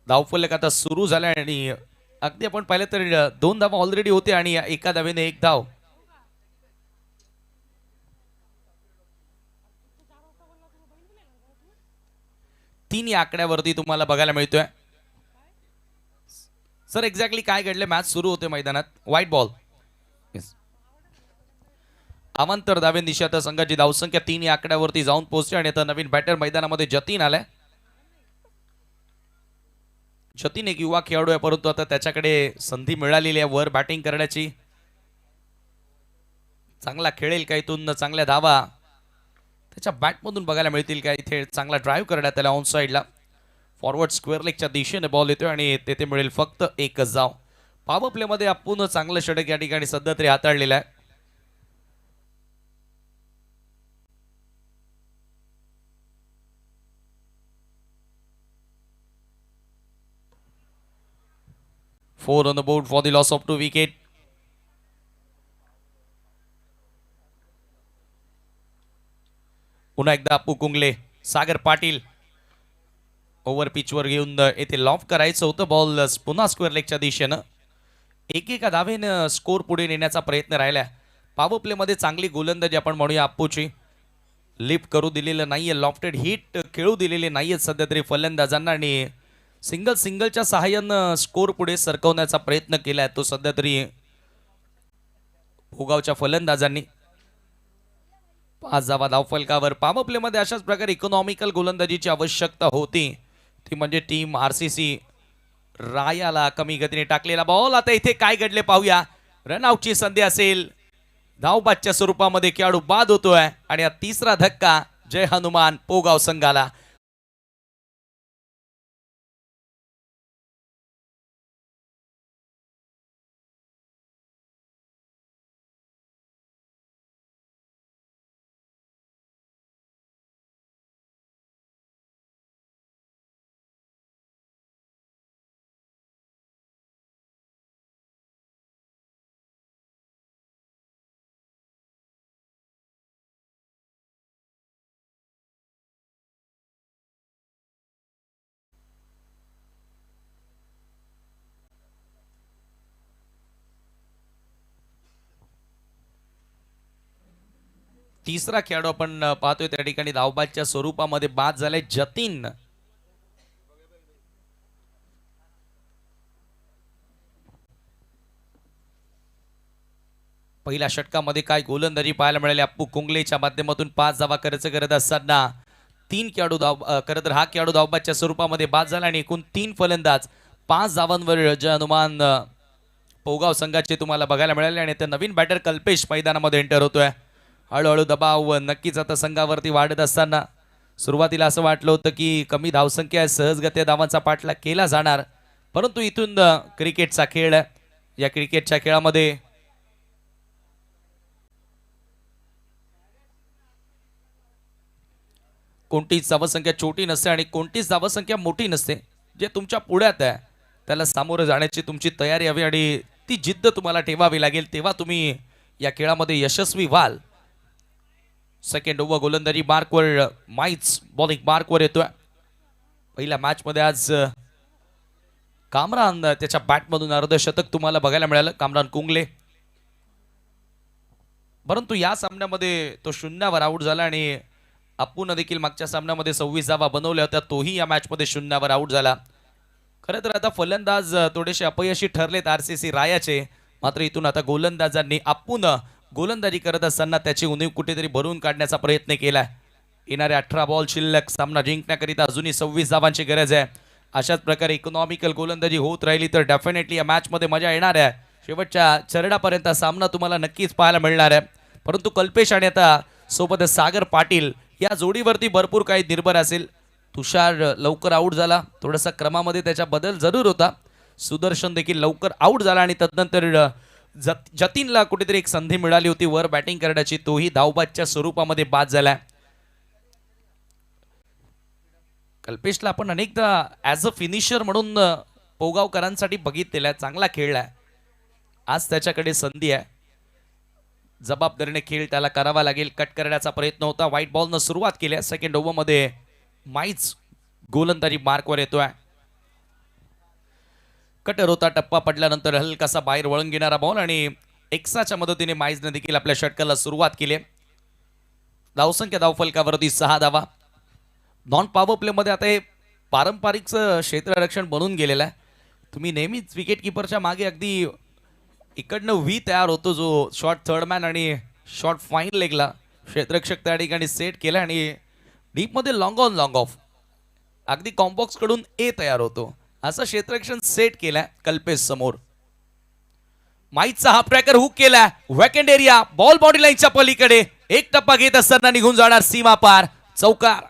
धावफलक आता सुरू झाला आणि अगदी आपण पाहिलं तर 2 धावा ऑलरेडी होते आणि या एका धावेने 1 धाव. तीन या आकड्यावरती तुम्हाला बघायला मिळतोय. सर एक्झॅक्टली काय घडले? मॅच सुरू होते मैदानात. White ball. अवांतर धावेंदिशी आता संघाची धावसंख्या 3 या आकड्यावरती जाऊन पोहोचते आणि आता नवीन बॅटर मैदानामध्ये जतीन आलाय. जतीन एक युवा खेळाडू आहे, परंतु आता त्याच्याकडे संधी मिळालेली आहे वर बॅटिंग करण्याची. चांगला खेळेल का इथून? चांगल्या धावा त्याच्या बॅटमधून बघायला मिळतील का? इथे चांगला ड्राईव्ह करण्यात त्याला ऑन साईडला फॉरवर्ड स्क्वेअर लेगच्या दिशेने बॉल येतोय आणि तेथे मिळेल फक्त एकच धाव. पॉवर प्लेमध्ये आपण चांगलं षटक या ठिकाणी सध्या तरी हाताळलेलं आहे. Four on the board for the loss of 2 wicket. पुन्हा एकदा अप्पू कुंगले, सागर पाटील ओव्हर पिचवर घेऊन येथे लॉफ करायचं होतं. बॉल पुन्हा स्क्वेअर लेगच्या दिशेनं. एकेका धावेनं स्कोर पुढे नेण्याचा प्रयत्न राहिलाय. पॉवर प्लेमध्ये चांगली गोलंदाजी आपण म्हणूया अप्पूची. लिफ्ट करू दिलेलं नाहीये, लॉफ्टेड हिट खेळू दिलेले नाहीयेत सध्या तरी फलंदाजांना आणि सिंगलच्या सहाय्यानं स्कोर पुढे सरकवण्याचा प्रयत्न केलाय तो सध्या तरी भोगावच्या फलंदाजांनी. 5 धावा धावफलकावर. पॉवर प्लेमध्ये अशाच प्रकारे इकॉनॉमिकल गोलंदाजीची आवश्यकता होती, ती म्हणजे टीम आरसीसी. रायाला कमी गतीने टाकलेला बॉल. आता इथे काय घडले पाहूया. रनआउटची संधी असेल. धावबादच्या स्वरूपामध्ये खेळाडू बाद होतोय आणि हा तिसरा धक्का जय हनुमान पोगाव संघाला. तिसरा खेळाडू आपण पाहतोय त्या ठिकाणी धावबादच्या स्वरूपामध्ये बाद झालाय जतीन. पहिल्या षटकामध्ये काय गोलंदाजी पाहायला मिळाली अप्पू कुंगलेच्या माध्यमातून. 5 धावा खर्च करत असताना 3 खेळाडू खरं तर हा खेळाडू धावबादच्या स्वरूपामध्ये बाद झाला आणि एकूण 3 फलंदाज 5 धावांवर जय हनुमान पोगाव संघाचे तुम्हाला बघायला मिळाले आणि ते नवीन बॅटर कल्पेश मैदानामध्ये एंटर होतोय. हळूहळू दबाव नक्कीच आता संघावरती वाढत असताना सुरुवातीला असं वाटलं होतं की कमी धावसंख्या आहे, सहजगत्या धावांचा पाठलाग केला जाणार, परंतु इथून क्रिकेटचा खेळ आहे. या क्रिकेटच्या खेळामध्ये कोणतीच धावसंख्या छोटी नसते आणि कोणतीच धावसंख्या मोठी नसते. जे तुमच्या पुढ्यात आहे त्याला सामोरं जाण्याची तुमची तयारी हवी आणि ती जिद्द तुम्हाला ठेवावी लागेल, तेव्हा तुम्ही या खेळामध्ये यशस्वी व्हाल. सेकंड ओव्हर गोलंदाजी मार्कवर माइट्स बॉलिंग मार्कवर येतोय. पहिल्या मॅच मध्ये आज कामरान त्याच्या बॅटमधून अर्धशतक तुम्हाला बघायला मिळालं, कामरान कुंगले. परंतु या सामन्यामध्ये तो शून्यावर आऊट झाला आणि अप्पूनं देखील मागच्या सामन्यामध्ये 26 धावा बनवल्या होत्या, तोही या मॅच मध्ये शून्यावर आऊट झाला. खरं तर आता फलंदाज थोडेसे अपयशी ठरलेत आरसीसी रायाचे, मात्र इथून आता गोलंदाजांनी अप्पूनं गोलंदाजी करत असताना त्याची उणीव कुठेतरी भरून काढण्याचा प्रयत्न केलाय. येणारे 18 बॉल शिल्लक, सामना जिंकण्याकरिता अजूनही 26 धावांची गरज आहे. अशाच प्रकारे इकॉनॉमिकल गोलंदाजी होत राहिली तर डेफिनेटली या मॅच मध्ये मजा येणार आहे. शेवटच्या चरणापर्यंत सामना तुम्हाला नक्कीच पाहायला मिळणार आहे. परंतु कल्पेश आणि आता सोबत सागर पाटील या जोडीवरती भरपूर काही निर्भर असेल. तुषार लवकर आऊट झाला, थोडासा क्रमामध्ये त्याचा बदल जरूर होता. सुदर्शन देखील लवकर आऊट झाला आणि तदनंतर जतीनला कुठेतरी एक संधी मिळाली होती वर बॅटिंग करण्याची, तोही धावबादच्या स्वरूपामध्ये बाद झाला. कल्पेशला आपण अनेकदा ॲज अ फिनिशर म्हणून पोगावकरांसाठी बघितलेला आहे, चांगला खेळलाय. आज त्याच्याकडे संधी आहे, जबाबदारीने खेळ त्याला करावा लागेल. कट करण्याचा प्रयत्न होता, व्हाईट बॉलनं सुरुवात केली. सेकंड ओव्हरमध्ये माईच गोलंदाजी मार्कवर येतोय. कटर होता, टप्पा पडल्यानंतर हलकासा बाहेर वळून घेणारा बॉल आणि एक्साच्या मदतीने माईजने देखील आपल्या षटकाला सुरुवात केली. धावसंख्या धावफलकावरती 6 धावा. नॉन पॉवर प्लेमध्ये आता हे पारंपरिक क्षेत्ररक्षण बनून गेलेलं आहे. तुम्ही नेहमीच विकेट किपरच्या मागे अगदी इकडनं व्ही तयार होतो, जो शॉर्ट थर्डमॅन आणि शॉर्ट फाईन लेगला क्षेत्ररक्षक त्या ठिकाणी सेट केला आणि डीपमध्ये लॉंग ऑन लॉंग ऑफ अगदी कॉम्बॉक्स कडून ए तयार होतो, असं क्षेत्ररक्षण सेट केलाय कल्पेश समोर. माईचा हाफ ट्रॅकर हुक केला, वॅकेंड एरिया, बॉल बॉडी लाईनच्या पलीकडे एक टप्पा घेत असताना निघून जाणार सीमा पार, चौकार.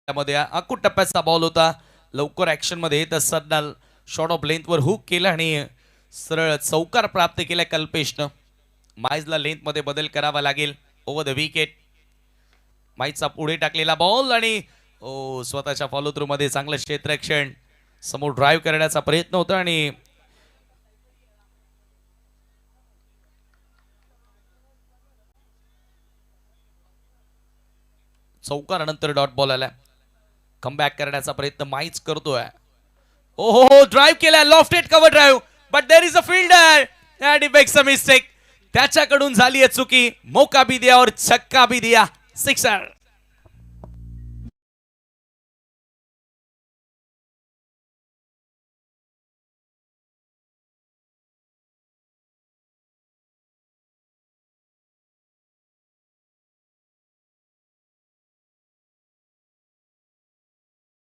त्यामध्ये अकूट टप्प्याचा बॉल होता. लवकर ऍक्शन मध्ये येत असताना शॉर्ट ऑफ लेंथ वर हुक केला आणि सरळ चौकार प्राप्त केला कल्पेशनं. माईजला लेंथ मध्ये बदल करावा लागेल. ओव्हर द विकेट माईजचा पुढे टाकलेला बॉल आणि स्वतःच्या फॉलो थ्रू मध्ये चांगलं क्षेत्ररक्षण, समोर ड्राईव्ह करण्याचा प्रयत्न होता आणि चौकारानंतर डॉट बॉल आला. कमबॅक करण्याचा प्रयत्न माईच करतोय. ओहो, ड्राईव्ह केलाय, lofted cover drive, but there is a fielder and he makes a mistake. त्याच्याकडून झाली आहे चुकी. मौका भी दिया और छक्का भी दिया, सिक्सर.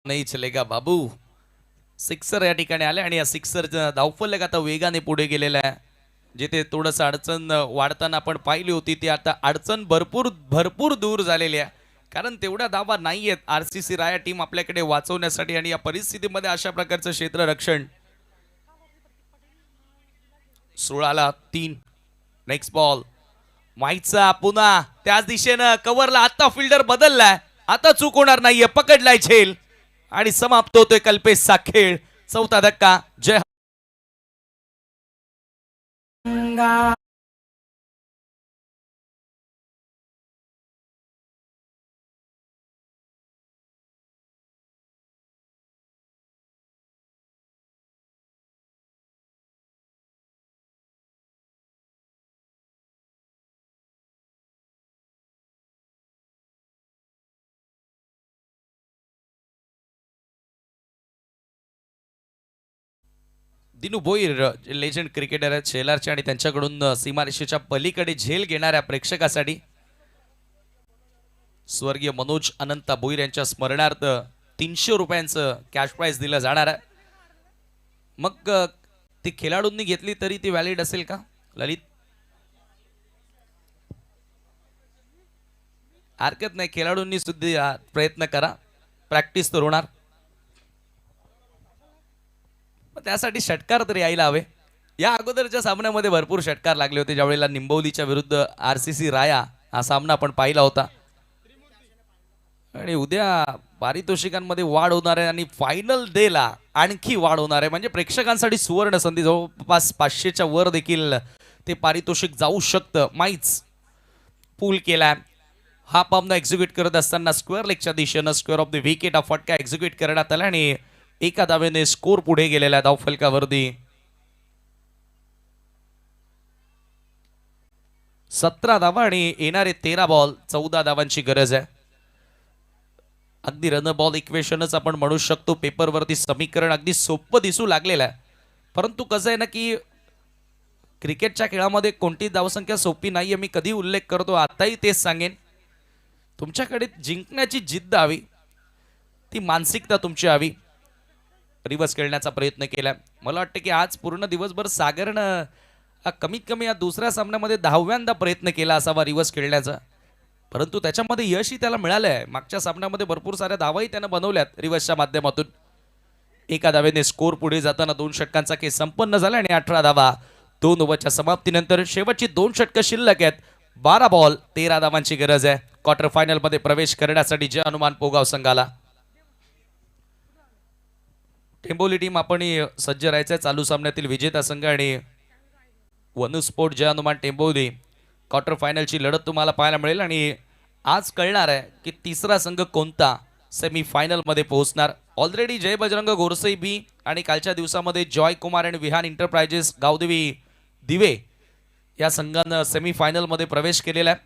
नाही चलेगा बाबू. सिक्सर या ठिकाणी आले आणि या सिक्सर धावफलक आता वेगाने पुढे गेलेला आहे. जिथे थोडंसं अडचण वाढताना आपण पाहिली होती, ती आता अडचण भरपूर दूर झालेली आहे. कारण तेवढ्या धावा नाही आहेत आरसीसी राया टीम आपल्याकडे वाचवण्यासाठी आणि या परिस्थितीमध्ये अशा प्रकारचं क्षेत्ररक्षण. 16-3. नेक्स्ट बॉल माईचा पुन्हा त्याच दिशेनं कव्हरला. आता फिल्डर बदललाय, आता चूक होणार नाहीये, पकडलाय झेल आणि समाप्त होतोय कल्पेशचा खेळ. चौथा धक्का. जय दिनू भोईर लेजंड क्रिकेटर आहेत शेलारचे आणि त्यांच्याकडून सीमारेषेच्या पलीकडे झेल घेणाऱ्या प्रेक्षकासाठी स्वर्गीय मनोज अनंता भोईर यांच्या स्मरणार्थ 300 रुपयांचं कॅश प्राइज दिलं जाणार आहे. मग ती खेळाडूंनी घेतली तरी ती व्हॅलिड असेल का ललित? हरकत नाही, खेळाडूंनी सुद्धा प्रयत्न करा, प्रॅक्टिस तर होणार. त्यासाठी षटकार तरी यायला हवे. या अगोदरच्या सामन्यामध्ये भरपूर षटकार लागले होते, ज्यावेळेला निंबवलीच्या विरुद्ध आरसीसी राया हा सामना आपण पाहिला होता. आणि उद्या पारितोषिकांमध्ये वाढ होणार आहे आणि फायनल डेला आणखी वाढ होणार आहे. म्हणजे प्रेक्षकांसाठी सुवर्ण संधी, जवळपास 500च्या वर देखील ते पारितोषिक जाऊ शकतं. माईच पूल केला. हा पामना एक्झिक्यूट करत असताना स्क्वेअर लेगच्या दिशेनं स्क्वेअर ऑफ द विकेट हा फटका एक्झिक्यूट करण्यात आला आणि एका धावेने स्कोर पुढे गेलेला धावफलकावरती. 17 धावा आणि येणारे 13 बॉल 14 धावांची गरज आहे. अगदी रन बॉल इक्वेशनच आपण म्हणू शकतो. पेपरवरती समीकरण अगदी सोपं दिसू लागलेलं आहे, परंतु कसं आहे ना की क्रिकेटच्या खेळामध्ये कोणती धावसंख्या सोपी नाहीये. मी कधी उल्लेख करतो, आताही तेच सांगेन. तुमच्याकडे जिंकण्याची जिद्द हवी, ती मानसिकता तुमची हवी. रिवर्स खेळण्याचा प्रयत्न केला. मला वाटतं की आज पूर्ण दिवसभर सागरनं कमीत कमी या दुसऱ्या सामन्यामध्ये 10व्यांदा प्रयत्न केला असावा रिवर्स खेळण्याचा, परंतु त्याच्यामध्ये यशही त्याला मिळालं आहे. मागच्या सामन्यामध्ये भरपूर साऱ्या धावाही त्यानं बनवल्यात रिवर्सच्या माध्यमातून. एका धावेने स्कोर पुढे जाताना 2 षटकांचा खेळ संपन्न झाला आणि 18 धावा 2 ओव्हरच्या समाप्तीनंतर. शेवटची 2 षटकं शिल्लक आहेत. 12 बॉल 13 धावांची गरज आहे क्वार्टर फायनल मध्ये प्रवेश करण्यासाठी जय हनुमान पोगाव संघाला. टेंबोली टीम आपण सज्ज राहायचं आहे. चालू सामन्यातील विजेता संघ आणि वनुस्पोर्ट जय हनुमान टेंबोली क्वार्टर फायनलची लढत तुम्हाला पाहायला मिळेल आणि आज कळणार आहे की तिसरा संघ कोणता सेमी फायनल मध्ये पोहोचणार. ऑलरेडी जय बजरंग गोरसई बी आणि कालच्या दिवसामध्ये जॉय कुमार आणि विहान एंटरप्राइजेस गावदेवी दिवे या संघानं सेमी फायनल मध्ये प्रवेश केलेला आहे,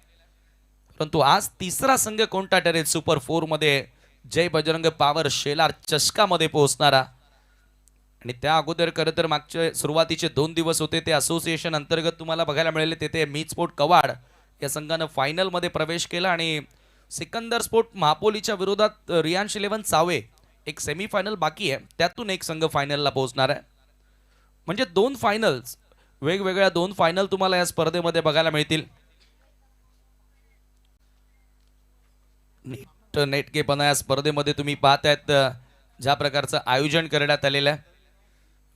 परंतु आज तिसरा संघ कोणता ठरेल सुपर 4 मध्ये जय बजरंग पॉवर शेलार चषका मध्ये पोहोचणारा. आणि त्या अगोदर खरं तर मागचे सुरुवातीचे 2 दिवस होते ते असोसिएशन अंतर्गत तुम्हाला बघायला मिळाले. तेथे मीत स्पोर्ट कवाड या संघानं फायनल मध्ये प्रवेश केला आणि सिकंदर स्पोर्ट महापोलीच्या विरोधात रियांश 11 चावे एक सेमीफायनल बाकी आहे, त्यातून एक संघ फायनलला पोहोचणार आहे. म्हणजे 2 फायनल्स, वेगवेगळ्या 2 फायनल तुम्हाला या स्पर्धेमध्ये बघायला मिळतील. नेटकेपणा या स्पर्धेमध्ये तुम्ही पाहतायत ज्या प्रकारचं आयोजन करण्यात आलेलं आहे.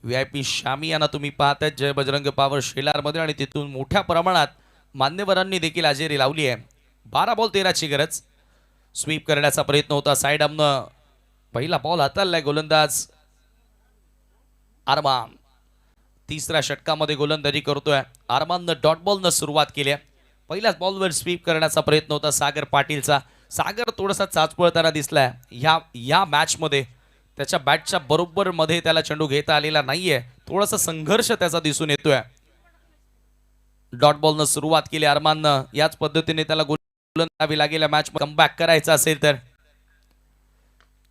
VIP शामियाना तुम्ही पाहतायत जय बजरंग पॉवर शेलार मध्ये आणि तिथून मोठ्या प्रमाणात मान्यवरांनी देखील हजेरी लावली आहे. 12 बॉल 13 ची गरज. स्वीप करण्याचा प्रयत्न होता साइड आमनं. पहिला बॉल हाताळलाय गोलंदाज अरमान. तिसऱ्या षटकामध्ये गोलंदाजी करतोय अरमाननं. डॉट बॉलनं सुरुवात केली आहे. पहिल्याच बॉलवर स्वीप करण्याचा प्रयत्न होता सागर पाटीलचा. सागर थोडासा चाचपळताना दिसलाय या मॅच मध्ये. त्याच्या बॅटच्या बरोबर मध्ये त्याला चेंडू घेता आलेला नाहीये. थोडासा संघर्ष त्याचा दिसून येतोय. डॉट बॉलनं सुरुवात केली अरमाननं. याच पद्धतीने त्याला गोलंदाजी लागेल मॅच कमबॅक करायचा असेल तर.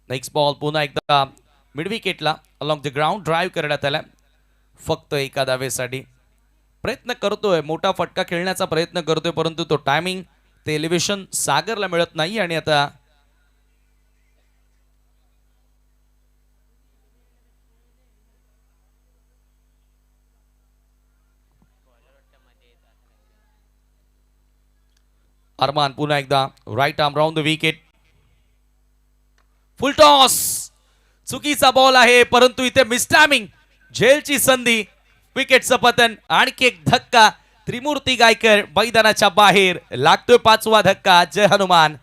नेक्स्ट बॉल पुन्हा एकदा मिड विकेटला अलॉंग द ग्राउंड ड्राईव्ह करण्यात आला. फक्त एका धावेसाठी प्रयत्न करतोय, मोठा फटका खेळण्याचा प्रयत्न करतोय, परंतु तो टायमिंग ते एलिव्हेशन सागरला मिळत नाही. आणि आता अरमान पुन्हा एकदा right arm round the wicket. Full toss. चुकीचा बॉल आहे, परंतु इथे मिसटायमिंग. झेलची संधी, विकेटचं पतन. आणखी एक धक्का. त्रिमूर्ती गायकर मैदानाच्या बाहेर. लागतोय 5वा धक्का. जय हनुमान.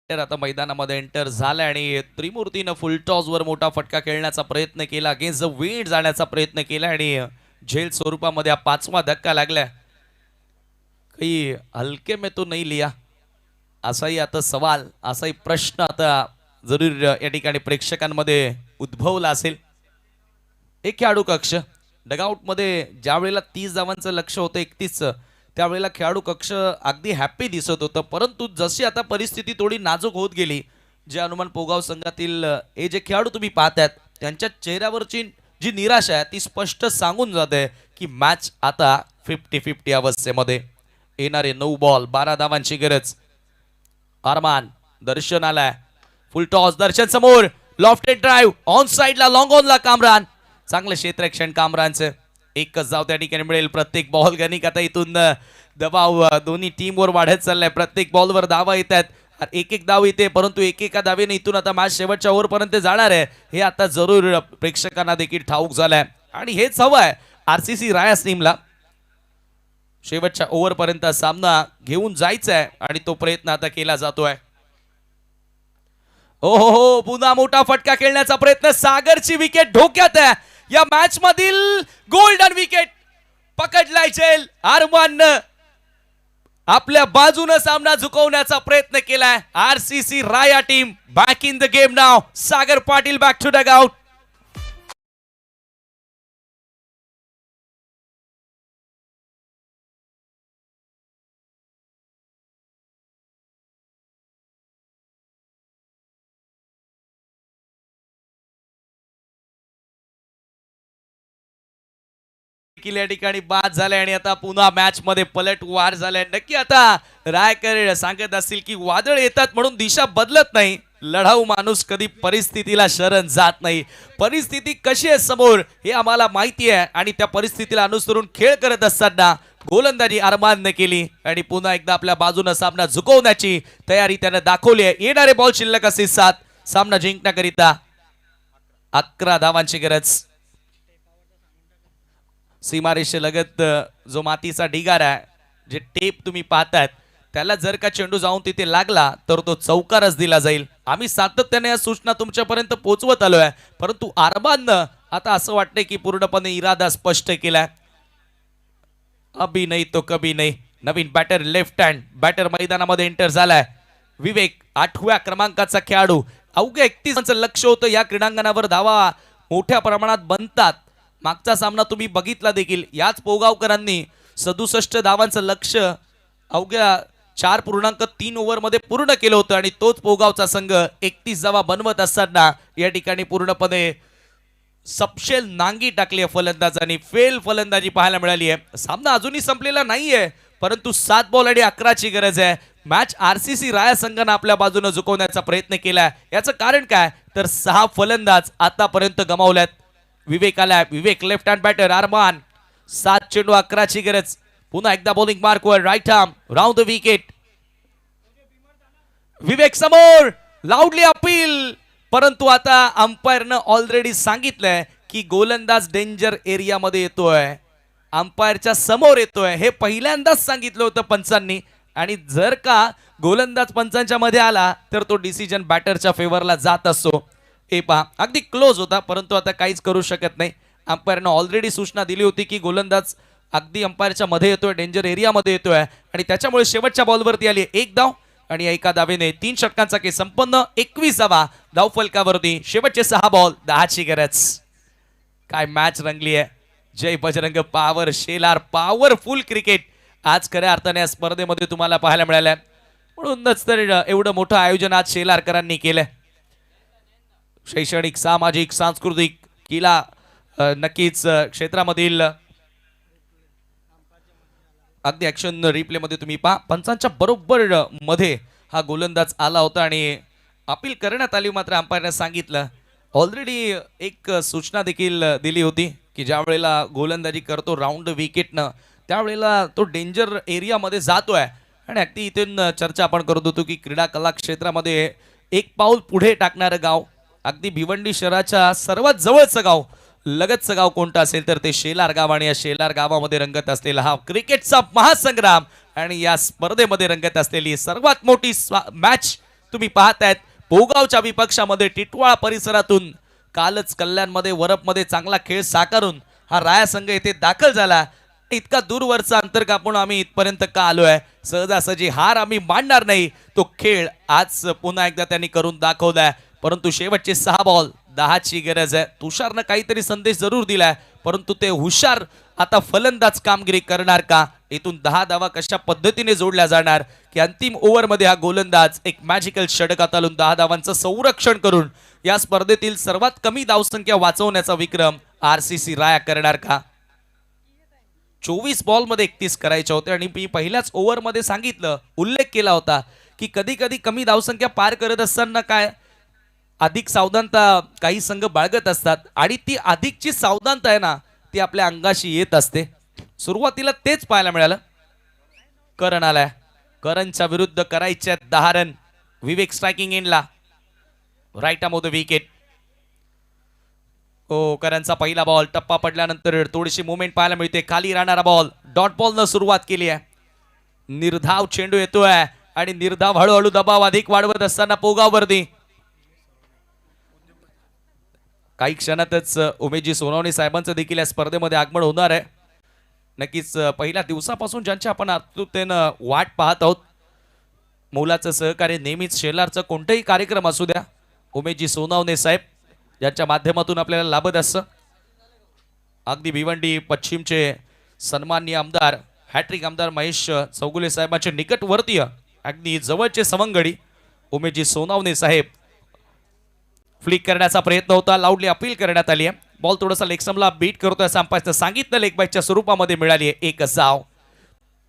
आता मैदानामध्ये एंटर झाला आणि त्रिमूर्तीनं फुल टॉस वर मोठा फटका खेळण्याचा प्रयत्न केला. अगेन्स्ट द विंड जाण्याचा प्रयत्न केला आणि झेल स्वरूपामध्ये हा 5वा धक्का लागला. काही हलके में तो नाही लिया, असाही आता सवाल, असाही प्रश्न आता जरूर या ठिकाणी प्रेक्षकांमध्ये उद्भवला असेल. एक खेळाडू कक्ष डगआउट मध्ये ज्या वेळेला 30 धावांचं लक्ष होतं 31चं, त्यावेळेला खेळाडू कक्ष अगदी हॅप्पी दिसत होतं. परंतु जशी आता परिस्थिती थोडी नाजूक होत गेली, जे हनुमान पोगाव संघातील हे जे खेळाडू तुम्ही पाहतायत त्यांच्या चेहऱ्यावरची जी निराशा आहे ती स्पष्ट सांगून जाते की मॅच आता 50-50 अवस्थेमध्ये. येणारे 9 बॉल 12 धावांची गरज. अरमान दर्शन आलाय. फुल टॉस. दर्शन समोर. लॉफ्टेड ड्राईव्ह ऑन साइडला लॉंग ऑनला कामरान. चांगलं क्षेत्ररक्षण कामरानचं. एकच धाव त्या ठिकाणी मिळेल. प्रत्येक बॉल गणिक आता इथून दबाव दोन्ही टीमवर वाढत चाललाय. प्रत्येक बॉलवर धावा येत आहेत. एक धाव येते, परंतु एका धावेने इथून आता मॅच शेवटच्या ओव्हरपर्यंत जाणार आहे हे आता जरूर प्रेक्षकांना देखील ठाऊक झालंय. आणि हेच हवं आहे RCC रायस टीमला. शेवटच्या ओव्हरपर्यंत सामना घेऊन जायचा आहे आणि तो प्रयत्न आता केला जातोय. हो पुन्हा मोठा फटका खेळण्याचा प्रयत्न. सागरची विकेट धोक्यात आहे. या मॅच मधील गोल्डन विकेट पकडलाय जेल. अरमाननं आपल्या बाजूने सामना झुकवण्याचा प्रयत्न केलाय. आरसीसी राया team back in the game नाव. Sagar Patil back to dugout. या ठिकाणी बाद झालाय आणि आता पुन्हा मॅच मध्ये पलटवार झालाय. नक्की आता रायकर सांगत असतील की वादळ येतात म्हणून दिशा बदलत नाही. लढाऊ माणूस कधी परिस्थितीला शरण जात नाही. परिस्थिती कशी आहे समोर हे आम्हाला माहिती आहे आणि त्या परिस्थितीला अनुसरून खेळ करत असताना गोलंदाजी अरमानने केली आणि पुन्हा एकदा आपल्या बाजूने सामना झुकवण्याची तयारी त्याने दाखवली आहे. येणारे बॉल शिल्लक असे 7. सामना जिंकण्याकरिता 11 धावांची गरज. सीमारेषे लगत जो मातीचा ढिगारा आहे, जे टेप तुम्ही पाहताय, त्याला जर का चेंडू जाऊन तिथे लागला तर तो चौकारच दिला जाईल. आम्ही सातत्याने या सूचना तुमच्यापर्यंत पोहोचवत आलोय, परंतु अरमाननं आता असं वाटतंय की पूर्णपणे इरादा स्पष्ट केलाय. अभी नाही तो कभी नाही. नवीन बॅटर लेफ्ट हँड बॅटर मैदानामध्ये एंटर झालाय. विवेक 8व्या क्रमांकाचा खेळाडू. अवघ्या 31 लक्ष होतं या क्रीडांगणावर. धावा मोठ्या प्रमाणात बनतात. मागचा सामना तुम्ही बघितला देखील. याच पोगावकरांनी 67 धावांचं लक्ष अवघ्या 4.3 ओव्हरमध्ये पूर्ण केलं होतं आणि तोच पोगावचा संघ 31 धावा बनवत असताना या ठिकाणी पूर्णपणे सपशेल नांगी टाकली आहे फलंदाजांनी. फेल फलंदाजी पाहायला मिळाली आहे. सामना अजूनही संपलेला नाहीये, परंतु 7 बॉल आणि 11ची गरज आहे. मॅच आरसीसी राया संघानं आपल्या बाजूने झुकवण्याचा प्रयत्न केलाय. याचं कारण काय तर 6 फलंदाज आतापर्यंत गमावल्यात. विवेक आलाय. Vivek left hand batter. Arman 7 चेंडू 11ची गरज. पुन्हा एकदा बॉलिंग मार्कवर right arm round the wicket. Vivek समोर लाऊडली अपील, परंतु आता अंपायरनं ऑलरेडी सांगितलंय की गोलंदाज डेंजर एरियामध्ये येतोय, अंपायरच्या समोर येतोय. हे पहिल्यांदाच सांगितलं होतं पंचांनी आणि जर का गोलंदाज पंचांच्या मध्ये आला तर तो डिसिजन बॅटरच्या फेवरला जात असतो. हे पहा अगदी क्लोज होता, परंतु आता काहीच करू शकत नाही. अंपायरनं ऑलरेडी सूचना दिली होती की गोलंदाज अगदी अंपायरच्या मध्ये येतोय, डेंजर एरियामध्ये येतोय आणि त्याच्यामुळे शेवटच्या बॉलवरती आली 1 धाव आणि एका धावेने 3 षटकांचा खेळ संपन्न. 21वा धाव फलकावरती. शेवटचे 6 बॉल 10ची गरज. काय मॅच रंगली आहे. Jai Bajrang power Shelar. Powerful cricket आज खऱ्या अर्थाने या स्पर्धेमध्ये तुम्हाला पाहायला मिळालंय. म्हणूनच तर एवढं मोठं आयोजन आज शेलारकरांनी केलंय. शैक्षणिक, सामाजिक, सांस्कृतिक, क्रीडा नक्कीच क्षेत्रामधील अगदी ऍक्शन रिप्ले मध्ये तुम्ही पहा पंचांच्या बरोबर मध्ये हा गोलंदाज आला होता आणि अपील करण्यात आली. मात्र अंपायरने सांगितलं ऑलरेडी एक सूचना देखील दिली होती की ज्या वेळेला गोलंदाजी करतो राऊंड विकेटनं त्यावेळेला तो डेंजर एरियामध्ये जातोय. आणि अगदी इथून चर्चा आपण करत होतो की क्रीडा कला क्षेत्रामध्ये एक पाऊल पुढे टाकणारं गाव, अगदी भिवंडी शहराच्या सर्वात जवळचं गाव, लगतचं गाव कोणतं असेल तर ते शेलार गाव. आणि या शेलार गावामध्ये रंगत असलेला हा क्रिकेटचा महासंग्राम आणि या स्पर्धेमध्ये रंगत असलेली सर्वात मोठी मॅच तुम्ही पाहतायत. पोगावच्या विपक्षामध्ये टिटवाळा परिसरातून कालच कल्याणमध्ये वरपमध्ये चांगला खेळ साकारून हा राया संघ येथे दाखल झाला. इतका दूरवरचा अंतर कापून आम्ही इथपर्यंत का आलोय. सहजासहजी हार आम्ही मानणार नाही. तो खेळ आज पुन्हा एकदा त्यांनी करून दाखवलाय. परंतु शेवटचे 6 बॉल 10ची गरज आहे. तुषारनं काहीतरी संदेश जरूर दिलाय, परंतु ते हुशार आता फलंदाज कामगिरी करणार का. इथून 10 धावा कशा पद्धतीने जोडल्या जाणार की अंतिम ओव्हरमध्ये हा गोलंदाज एक मॅजिकल षटकात आलून 10 धावांचं संरक्षण करून या स्पर्धेतील सर्वात कमी धावसंख्या वाचवण्याचा विक्रम आरसीसी राया करणार का. 24 बॉलमध्ये 31 करायचे होते आणि मी पहिल्याच ओव्हरमध्ये सांगितलं, उल्लेख केला होता की कधी कधी कमी धावसंख्या पार करत असताना काय अधिक सावधानता काही संघ बाळगत असतात आणि ती अधिकची सावधानता आहे ना ती आपल्या अंगाशी येत असते. सुरुवातीला तेच पाहायला मिळालं. करण आलाय. करणच्या विरुद्ध करायचे 10 रन. विवेक स्ट्रायकिंग एंडला. Right arm off the wicket. हो करणचा पहिला बॉल टप्पा पडल्यानंतर थोडीशी मुवमेंट पाहायला मिळते. खाली राहणारा बॉल डॉट बॉल न सुरुवात केली आहे. निर्धाव चेंडू येतोय आणि निर्धाव हळूहळू दबाव अधिक वाढवत असताना पोगावरती काही क्षणातच उमेशजी सोनवणे साहेबांचं देखील या स्पर्धेमध्ये आगमन होणार आहे. नक्कीच पहिल्या दिवसापासून ज्यांची आपण आतुरतेनं वाट पाहत आहोत, मौलाचं सहकार्य नेहमीच शेलारचा कोणताही कार्यक्रम असू द्या, उमेशजी सोनवणे साहेब यांच्या माध्यमातून आपल्याला लाभत असतं. अगदी भिवंडी पश्चिमचे सन्माननीय आमदार हॅट्रिक आमदार महेश चौगुले साहेबांचे निकटवर्तीय अगदी जवळचे सवंगडी उमेशजी सोनवणे साहेब. फ्लिक करण्याचा प्रयत्न होता, लाऊडली अपील करण्यात आली आहे. बॉल थोडासा लेगसमला बीट करतोय असं अंपायरचं सांगितलं, लेग बाईटच्या स्वरूपामध्ये मिळाली आहे. 1 धाव,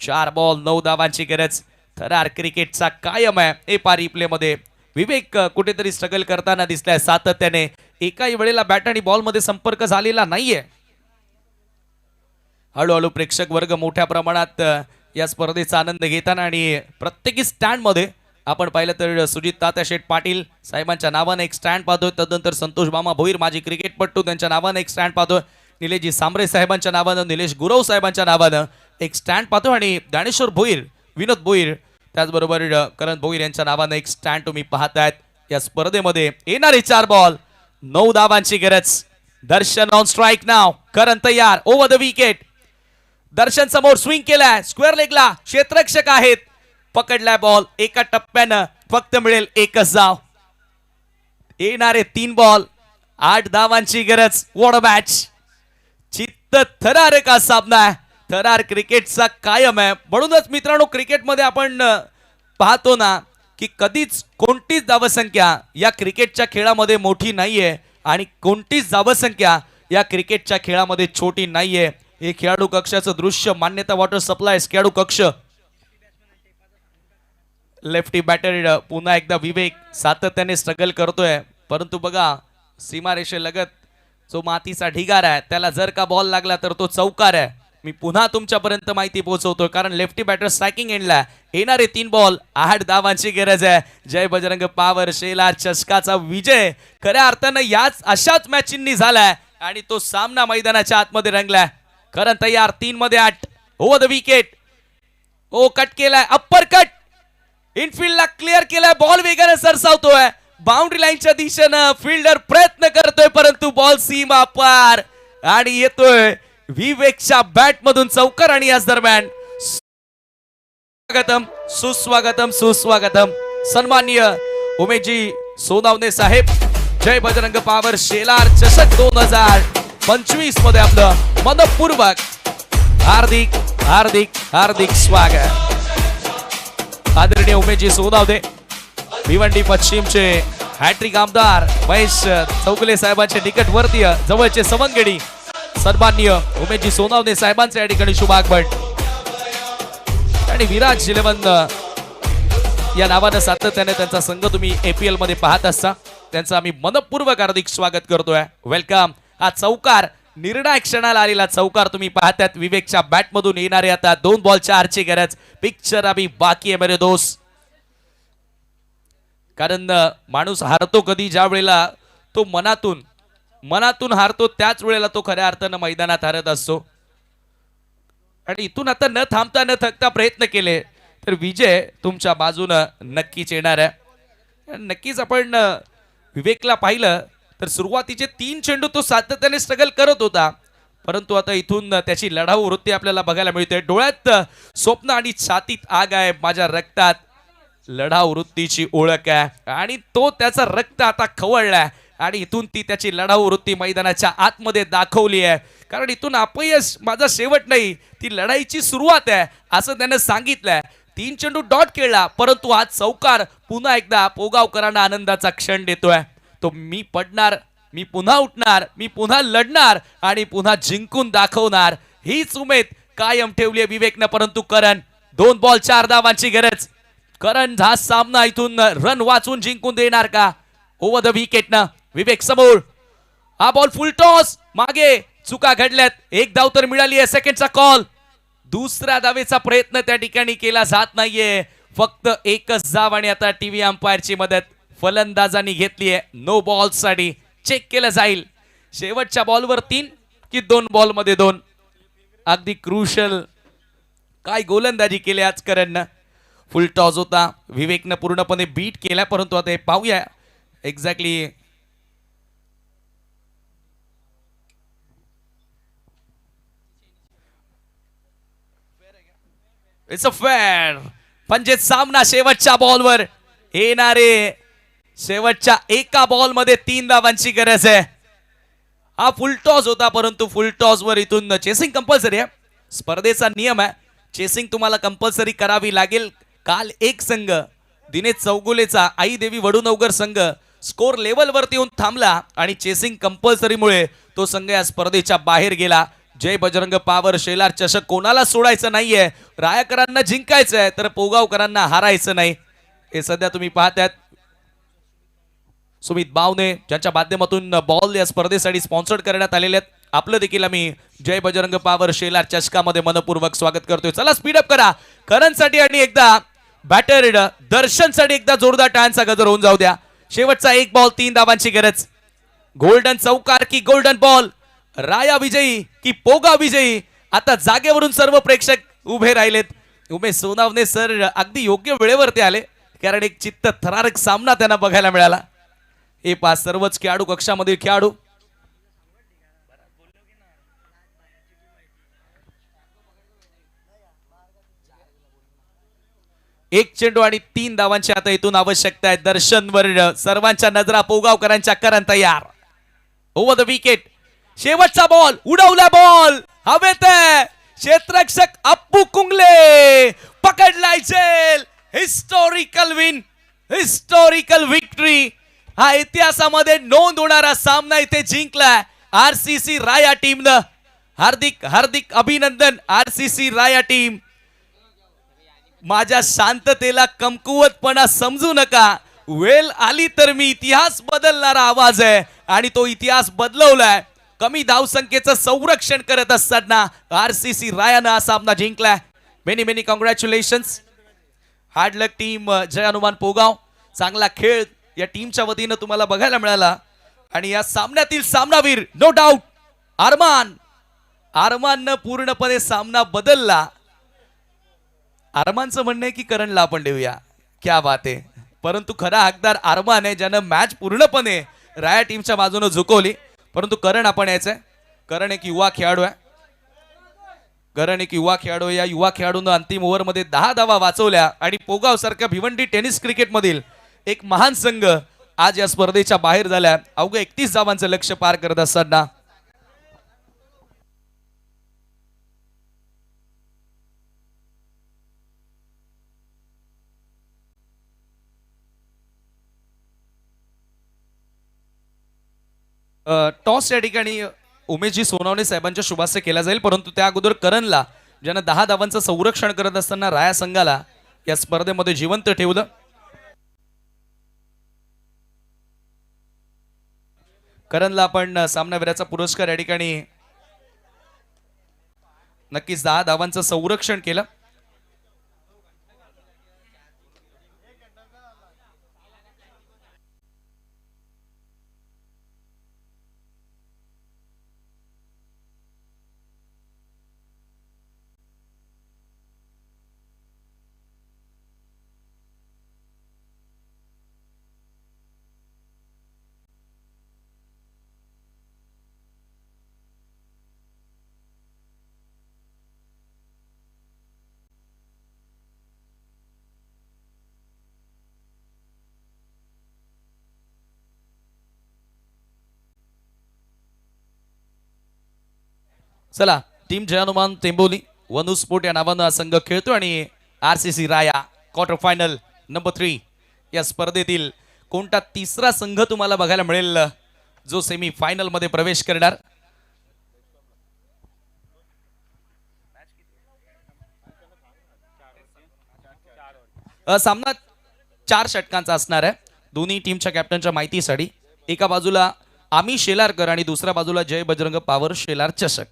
4 बॉल 9 धावांची गरज. थरार क्रिकेटचा कायम आहे. ए पारी प्लेमध्ये विवेक कुठेतरी स्ट्रगल करताना दिसलाय सातत्याने. एकाही वेळेला बॅट आणि बॉल मध्ये संपर्क झालेला नाहीये. हळूहळू प्रेक्षक वर्ग मोठ्या प्रमाणात या स्पर्धेचा आनंद घेताना आणि प्रत्येकी स्टँड मध्ये आपण पाहिलं तर सुजित तात्याशेठ पाटील साहेबांच्या नावानं एक स्टँड पाहतोय. तदनंतर संतोष मामा भोईर माजी क्रिकेटपटू त्यांच्या नावानं एक स्टँड पाहतोय. निलेशजी सांबरे साहेबांच्या नावानं, निलेश गुरव साहेबांच्या नावानं एक स्टँड पाहतो आणि ज्ञानेश्वर भोईर, विनोद भोईर, त्याचबरोबर करण भोईर यांच्या नावानं एक स्टँड तुम्ही पाहतायत. या स्पर्धेमध्ये येणारे 4 बॉल 9 धावांची गरज. दर्शन ऑन स्ट्राईक नाव. करण तयार. Over the wicket. दर्शन समोर स्विंग केलाय, स्क्वेअर लेगला क्षेत्ररक्षक आहेत. पकडलाय बॉल. एका टप्प्यानं फक्त मिळेल 1 धाव. येणारे 3 बॉल 8 धावांची गरज. What a match. चित्त थरारक हा सामना आहे. थरार क्रिकेटचा कायम आहे. म्हणूनच मित्रांनो, क्रिकेटमध्ये आपण पाहतो ना की कधीच कोणतीच धावसंख्या या क्रिकेटच्या खेळामध्ये मोठी नाहीये आणि कोणतीच धावसंख्या या क्रिकेटच्या खेळामध्ये छोटी नाहीये. हे खेळाडू कक्षाचं दृश्य, मान्यता वॉटर सप्लाय खेळाडू कक्ष. लेफ्टी बॅटर पुन्हा एकदा विवेक सातत्याने स्ट्रगल करतोय, परंतु बघा सीमारेषेलगत जो मातीचा ढिगार आहे त्याला जर का बॉल लागला तर तो चौकार आहे. मी पुन्हा तुमच्यापर्यंत माहिती पोहोचवतोय कारण लेफ्टी बॅटर स्ट्रायकिंग एंडला. येणारे 3 बॉल 8 धावांची गरज आहे. जय बजरंग पॉवर शेलार चषकाचा विजय खऱ्या अर्थानं याच अशाच मॅचींनी झालाय आणि तो सामना मैदानाच्या आतमध्ये रंगलाय. करण तयार. 3 मध्ये 8. Over the wicket. ओ कट केलाय, अप्पर कट. इनफिल्डला क्लिअर केलाय. बॉल वेगाने सरसावतोय बाउंड्री लाईनच्या दिशेनं. फिल्डर प्रयत्न करतोय परंतु बॉल सीमा पार आणि येतोय विवेकच्या बॅट मधून चौकार. आणि याच दरम्यान स्वागतम सुस्वागतम सुस्वागतम सन्माननीय उमेशजी सोनवणे साहेब. जय बजरंग पॉवर शेलार चषक 2025 मध्ये आपलं मनपूर्वक हार्दिक हार्दिक हार्दिक स्वागत. आदरणीय उमेशजी सोनवणे, भिवंडी पश्चिमचे हॅट्रिक आमदार महेश चौगुले साहेबांचे निकटवर्तीय जवळचे सवंगडी सन्माननीय उमेशजी सोनवणे साहेबांचे या ठिकाणी शुभागमन. आणि विराज 11 या नावानं सातत्याने त्यांचा संघ तुम्ही APL मध्ये पाहत असता. त्यांचं आम्ही मनपूर्वक हार्दिक स्वागत करतोय. वेलकम. हा चौकार, निर्णायक क्षणाला आलेला चौकार तुम्ही पाहतात. विवेकच्या बॅट मधून येणारे आता 2 बॉल 4 ची गरज. पिक्चर अभी बाकी आहे मेरे दोस्त. कारण माणूस हारतो कधी, ज्या वेळेला तो मनातून हारतो त्याच वेळेला तो खऱ्या अर्थानं मैदानात हारत असतो. आणि इथून आता न थांबता न थकता प्रयत्न केले तर विजय तुमच्या बाजूनं नक्कीच येणार आहे. नक्कीच आपण विवेकला पाहिलं तर सुरुवातीचे 3 चेंडू तो सातत्याने स्ट्रगल करत होता, परंतु आता इथून त्याची लढाऊ वृत्ती आपल्याला बघायला मिळते. डोळ्यात स्वप्न आणि छातीत आग आहे. माझ्या रक्तात लढाऊ वृत्तीची ओळख आहे आणि तो त्याचा रक्त आता खवळलाय आणि इथून ती त्याची लढाऊ वृत्ती मैदानाच्या आतमध्ये दाखवली आहे. कारण इथून अपयश माझा शेवट नाही, ती लढाईची सुरुवात आहे असं त्याने सांगितलंय. 3 चेंडू डॉट खेळला, परंतु आज चौकार पुन्हा एकदा पोगावकरांना आनंदाचा क्षण देतोय. तो मी पडणार, मी पुन्हा उठणार, मी पुन्हा लढणार आणि पुन्हा जिंकून दाखवणार हीच उमेद कायम ठेवली आहे विवेकनं. परंतु करण 2 बॉल 4 धावांची गरज. करण हा सामना इथून रन वाचून जिंकून देणार का? ओव्हर द विकेट ना विवेक समोर. हा बॉल फुल टॉस. मागे चुका घडल्यात. 1 धाव तर मिळाली आहे. सेकंडचा कॉल. दुसऱ्या धावेचा प्रयत्न त्या ठिकाणी केला जात नाहीये. फक्त 1च धाव आणि आता टीव्ही अंपायरची मदत फलंदाजांनी घेतली आहे. नो बॉल साठी चेक केलं जाईल. शेवटच्या बॉलवर 3 की 2 बॉल मध्ये 2. अगदी क्रुशल काय गोलंदाजी केली आज करणनं. फुल टॉस होता. विवेकनं पूर्णपणे बीट केला, परंतु आता हे पाहूया एक्झॅक्टली इट्स अ फेअर म्हणजे सामना शेवटच्या बॉलवर येणारे शेवटच्या एका बॉलमध्ये 3 धावांची गरज आहे. हा फुल टॉस होता परंतु फुल टॉस वर इथून चेसिंग कंपल्सरी आहे. स्पर्धेचा नियम आहे, चेसिंग तुम्हाला कंपल्सरी करावी लागेल. काल एक संघ दिनेश चौगुलेचा आई देवी वडुनवगर संघ स्कोर लेवल वरती येऊन थांबला आणि चेसिंग कंपल्सरीमुळे तो संघ या स्पर्धेच्या बाहेर गेला. जय बजरंग पावर शेलार चषक कोणाला सोडायचं नाहीये. रायकरांना जिंकायचं आहे तर पोगावकरांना हारायचं नाही. हे सध्या तुम्ही पाहताय सुमित बावने ज्यांच्या माध्यमातून बॉल या स्पर्धेसाठी स्पॉन्सर्ड करण्यात आलेले आहेत. आपलं देखील आम्ही जय बजरंग पावर शेलार चषकामध्ये मनपूर्वक स्वागत करतोय. चला स्पीडअप करा करणसाठी आणि एकदा बॅटर दर्शनसाठी एकदा जोरदार टाळ्यांचा गजर होऊन जाऊ द्या. शेवटचा एक बॉल 3 धावांची गरज. गोल्डन चौकार की गोल्डन बॉल, राया विजयी की पोगा विजयी. आता जागेवरून सर्व प्रेक्षक उभे राहिलेत. उमेश सोनावणे सर अगदी योग्य वेळेवरती आले कारण एक चित्त थरारक सामना त्यांना बघायला मिळाला. हे पाच सर्वच खेळाडू कक्षामधील खेळाडू एक चेंडू आणि 3 धावांची आता इथून आवश्यकता आहे. दर्शनवर सर्वांच्या नजरा पोगावकरांच्या करण तयार. ओव्हर द विकेट शेवटचा बॉल उडवला बॉल हवेत आहे. क्षेत्ररक्षक अप्पू कुंगले पकडलाय झेल. Historical win, historical victory. हा इतिहासामध्ये नोंद होणारा सामना इथे जिंकलाय आरसीसी राया टीमनं. हार्दिक हार्दिक अभिनंदन आरसीसी राया टीम. माझ्या शांततेला कमकुवतपणा समजू नका. वेळ आली तर मी इतिहास बदलणारा आवाज आहे आणि तो इतिहास बदलवलाय. कमी धावसंख्येचं संरक्षण करत असताना आरसीसी रायानं हा सामना जिंकलाय. Many many congratulations. Hard luck team Jai Hanuman Pogaon. चांगला खेळ या टीमच्या वतीनं तुम्हाला बघायला मिळाला आणि या सामन्यातील सामनावीर नो डाऊट आरमाननं पूर्णपणे सामना बदलला. आरमानचं म्हणणं आहे की करणला आपण देऊया. क्या बात आहे. परंतु खरा हकदार आरमान आहे ज्यानं मॅच पूर्णपणे राया टीमच्या बाजूने झुकवली. परंतु करण आपण यायचंय. करण एक युवा खेळाडू आहे. करण एक युवा खेळाडू. या युवा खेळाडूनं अंतिम ओव्हरमध्ये 10 धावा वाचवल्या आणि पोगाव सारख्या भिवंडी टेनिस क्रिकेटमधील एक महान संघ आज या स्पर्धेच्या बाहेर झाल्या. अवघ्या 31 धावांचं लक्ष्य पार करत असताना टॉस या ठिकाणी उमेशजी सोनावणे साहेबांच्या शुभास्ते केला जाईल. परंतु त्या अगोदर करणला ज्यानं 10 धावांचं संरक्षण करत असताना राया संघाला या स्पर्धेमध्ये जिवंत ठेवलं. करणला आपण सामनावीराचा पुरस्कार या ठिकाणी नक्कीच 10 धावांचं संरक्षण केलं. चला टीम जय हनुमान टेंबोली वनू स्पोर्ट या नावानं हा संघ खेळतो आणि आरसीसी राया क्वार्टर फायनल नंबर 3 या स्पर्धेतील कोणता तिसरा संघ तुम्हाला बघायला मिळेल जो सेमी फायनल मध्ये प्रवेश करणार. सामना 4 षटकांचा असणार आहे. दोन्ही टीमच्या कॅप्टनच्या माहितीसाठी एका बाजूला आमी शेलारकर आणि दुसऱ्या बाजूला जय बजरंग पावर शेलार चषक.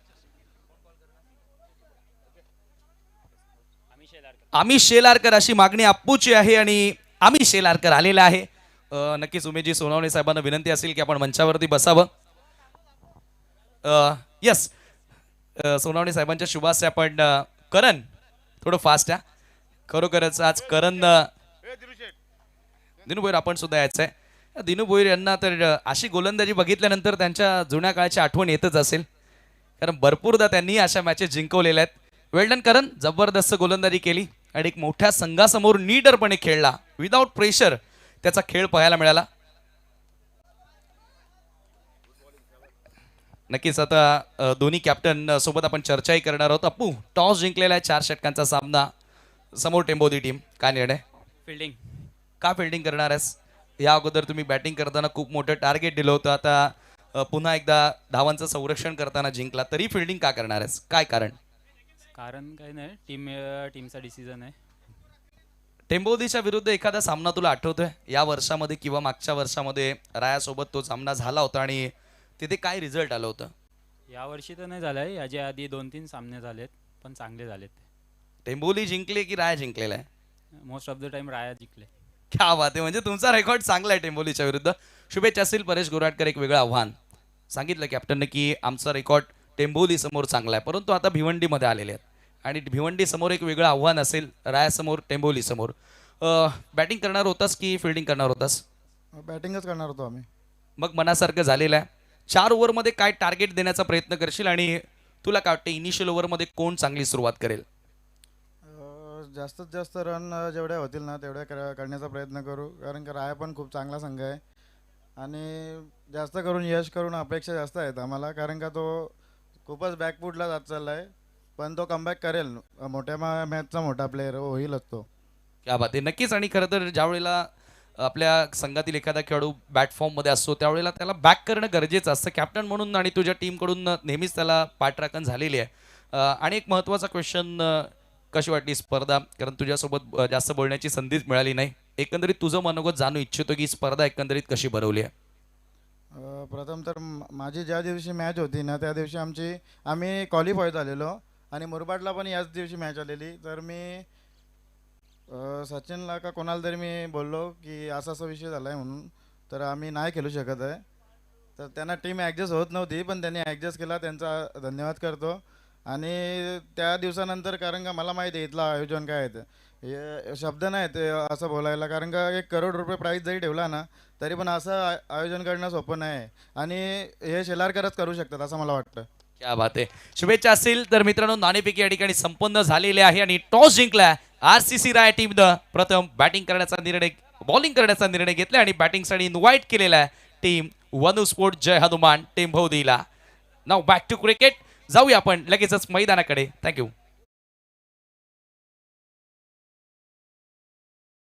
आमी शेलारकर अशी मागणी अप्पूची आहे आणि आमी शेलारकर आलेला आहे. नक्कीच उमेशजी सोनावणे साहेबांना विनंती असेल की आपण मंचावरती बसावं. यस सोनावणे साहेबांच्या शुभास्ते आपण करण थोडं फास्ट आहे. खरोखरच आज करण दिनू भोईर आपण सुद्धा यायचं आहे. दिनू भोईर यांना तर अशी गोलंदाजी बघितल्यानंतर त्यांच्या जुन्या काळाची आठवण येतच असेल कारण भरपूरदा त्यांनी अशा मॅचेस जिंकवलेल्या आहेत. वेल्डन करण, जबरदस्त गोलंदाजी केली आणि एक मोठ्या संघासमोर नीडरपणे खेळला, विदाउट प्रेशर त्याचा खेळ पाहायला मिळाला. नक्कीच आता दोन्ही कॅप्टन सोबत आपण चर्चाही करणार आहोत. अप्पू, टॉस जिंकलेला आहे, 4 षटकांचा सामना, समोर टेंबोदी टीम, काय निर्णय? फिल्डिंग. का फिल्डिंग करणार आहेस? या अगोदर तुम्ही बॅटिंग करताना खूप मोठं टार्गेट दिलं होतं, आता पुन्हा एकदा धावांचं संरक्षण करताना जिंकला, तरी फिल्डिंग का करणार आहेस? काय कारण? कारण काही नाही, टीमचा डिसिजन आहे. टेंबोदीच्या विरुद्ध एखादा सामना तुला आठवतोय या वर्षामध्ये किंवा मागच्या वर्षामध्ये रायासोबत तो सामना झाला होता आणि तिथे काय रिझल्ट आलं होतं? यावर्षी तर नाही झालं आहे, याच्या आधी 2-3 सामने झालेत, पण चांगले झालेत. टेंबोली जिंकले की राया जिंकलेला आहे? मोस्ट ऑफ द टाइम राया जिंकले. क्या बात आहे, म्हणजे तुमचा रेकॉर्ड चांगला आहे टेंबोलीच्या विरुद्ध. शुभेच्छा असतील परेश गोराटकर. एक वेगळं आव्हान सांगितलं कॅप्टनने की आमचा रेकॉर्ड टेंबोली समोर चांगला आहे, परंतु आता भिवंडीमध्ये आलेले आहेत आणि भिवंडी समोर एक वेगळं आव्हान असेल, रायासमोर, टेंबोली समोर. बॅटिंग करणार होतास की फिल्डिंग करणार होतास? बॅटिंगच करणार होतो आम्ही. मग मनासारखं झालेलं आहे. 4 ओव्हरमध्ये काय टार्गेट देण्याचा प्रयत्न करशील आणि तुला काय वाटतं इनिशियल ओव्हरमध्ये कोण चांगली सुरुवात करेल? जास्तीत जास्त रन जेवढ्या होतील ना तेवढ्या करण्याचा प्रयत्न करू, कारण की राया पण खूप चांगला संघ आहे आणि जास्त करून यश करून अपेक्षा जास्त आहेत आम्हाला, कारण का तो खूपच बॅकफूटला जात चालला आहे, पण तो कमबॅक करेल. मोठ्या मॅचचा मोठा प्लेअर होईलच तो. क्या बात आहे. नक्कीच. आणि खरं तर ज्या वेळेला आपल्या संघातील एखादा खेळाडू बॅट फॉर्ममध्ये असतो त्यावेळेला त्याला बॅक करणं गरजेचं असतं कॅप्टन म्हणून, आणि तुझ्या टीमकडून नेहमीच त्याला पाठराखण झालेली आहे. आणि एक महत्त्वाचा क्वेश्चन, कशी वाटली स्पर्धा? कारण तुझ्यासोबत जास्त बोलण्याची संधीच मिळाली नाही. एकंदरीत तुझं मनोगत जाणू इच्छितो की स्पर्धा एकंदरीत कशी भरवली आहे? प्रथम तर माझी ज्या दिवशी मॅच होती ना त्या दिवशी आम्ही क्वालिफाय झालेलो आणि मुरबाडला पण याच दिवशी मॅच आलेली, तर मी सचिनला का कोणाला तरी मी बोललो की असा असा विषय झाला आहे म्हणून, तर आम्ही नाही खेळू शकत आहे. तर त्यांना टीम ॲडजस्ट होत नव्हती, पण त्यांनी ॲडजस्ट केला, त्यांचा धन्यवाद करतो. आणि त्या दिवसानंतर, कारण का मला माहिती आहे इथलं आयोजन काय आहे, हे शब्द नाही ते असं बोलायला, कारण का 1 करोड रुपये प्राईज जरी ठेवला ना तरी पण असं आयोजन करणं सोपं नाही आहे आणि हे शेलारकरच करू शकतात असं मला वाटतं. क्या बात आहे. शुभेच्छा असतील तर मित्रांनो, नाणेफेकी या ठिकाणी संपन्न झालेले आहे आणि टॉस जिंकला RCC राय टीमनं. प्रथम बॅटिंग करण्याचा निर्णय, बॉलिंग करण्याचा निर्णय घेतला आणि बॅटिंगसाठी इन्व्हाइट केलेला आहे टीम वनू स्पोर्ट जय हनुमान टेंभोदीला. नाव बॅक टू क्रिकेट. जाऊया आपण लगेचच मैदानाकडे. थँक्यू.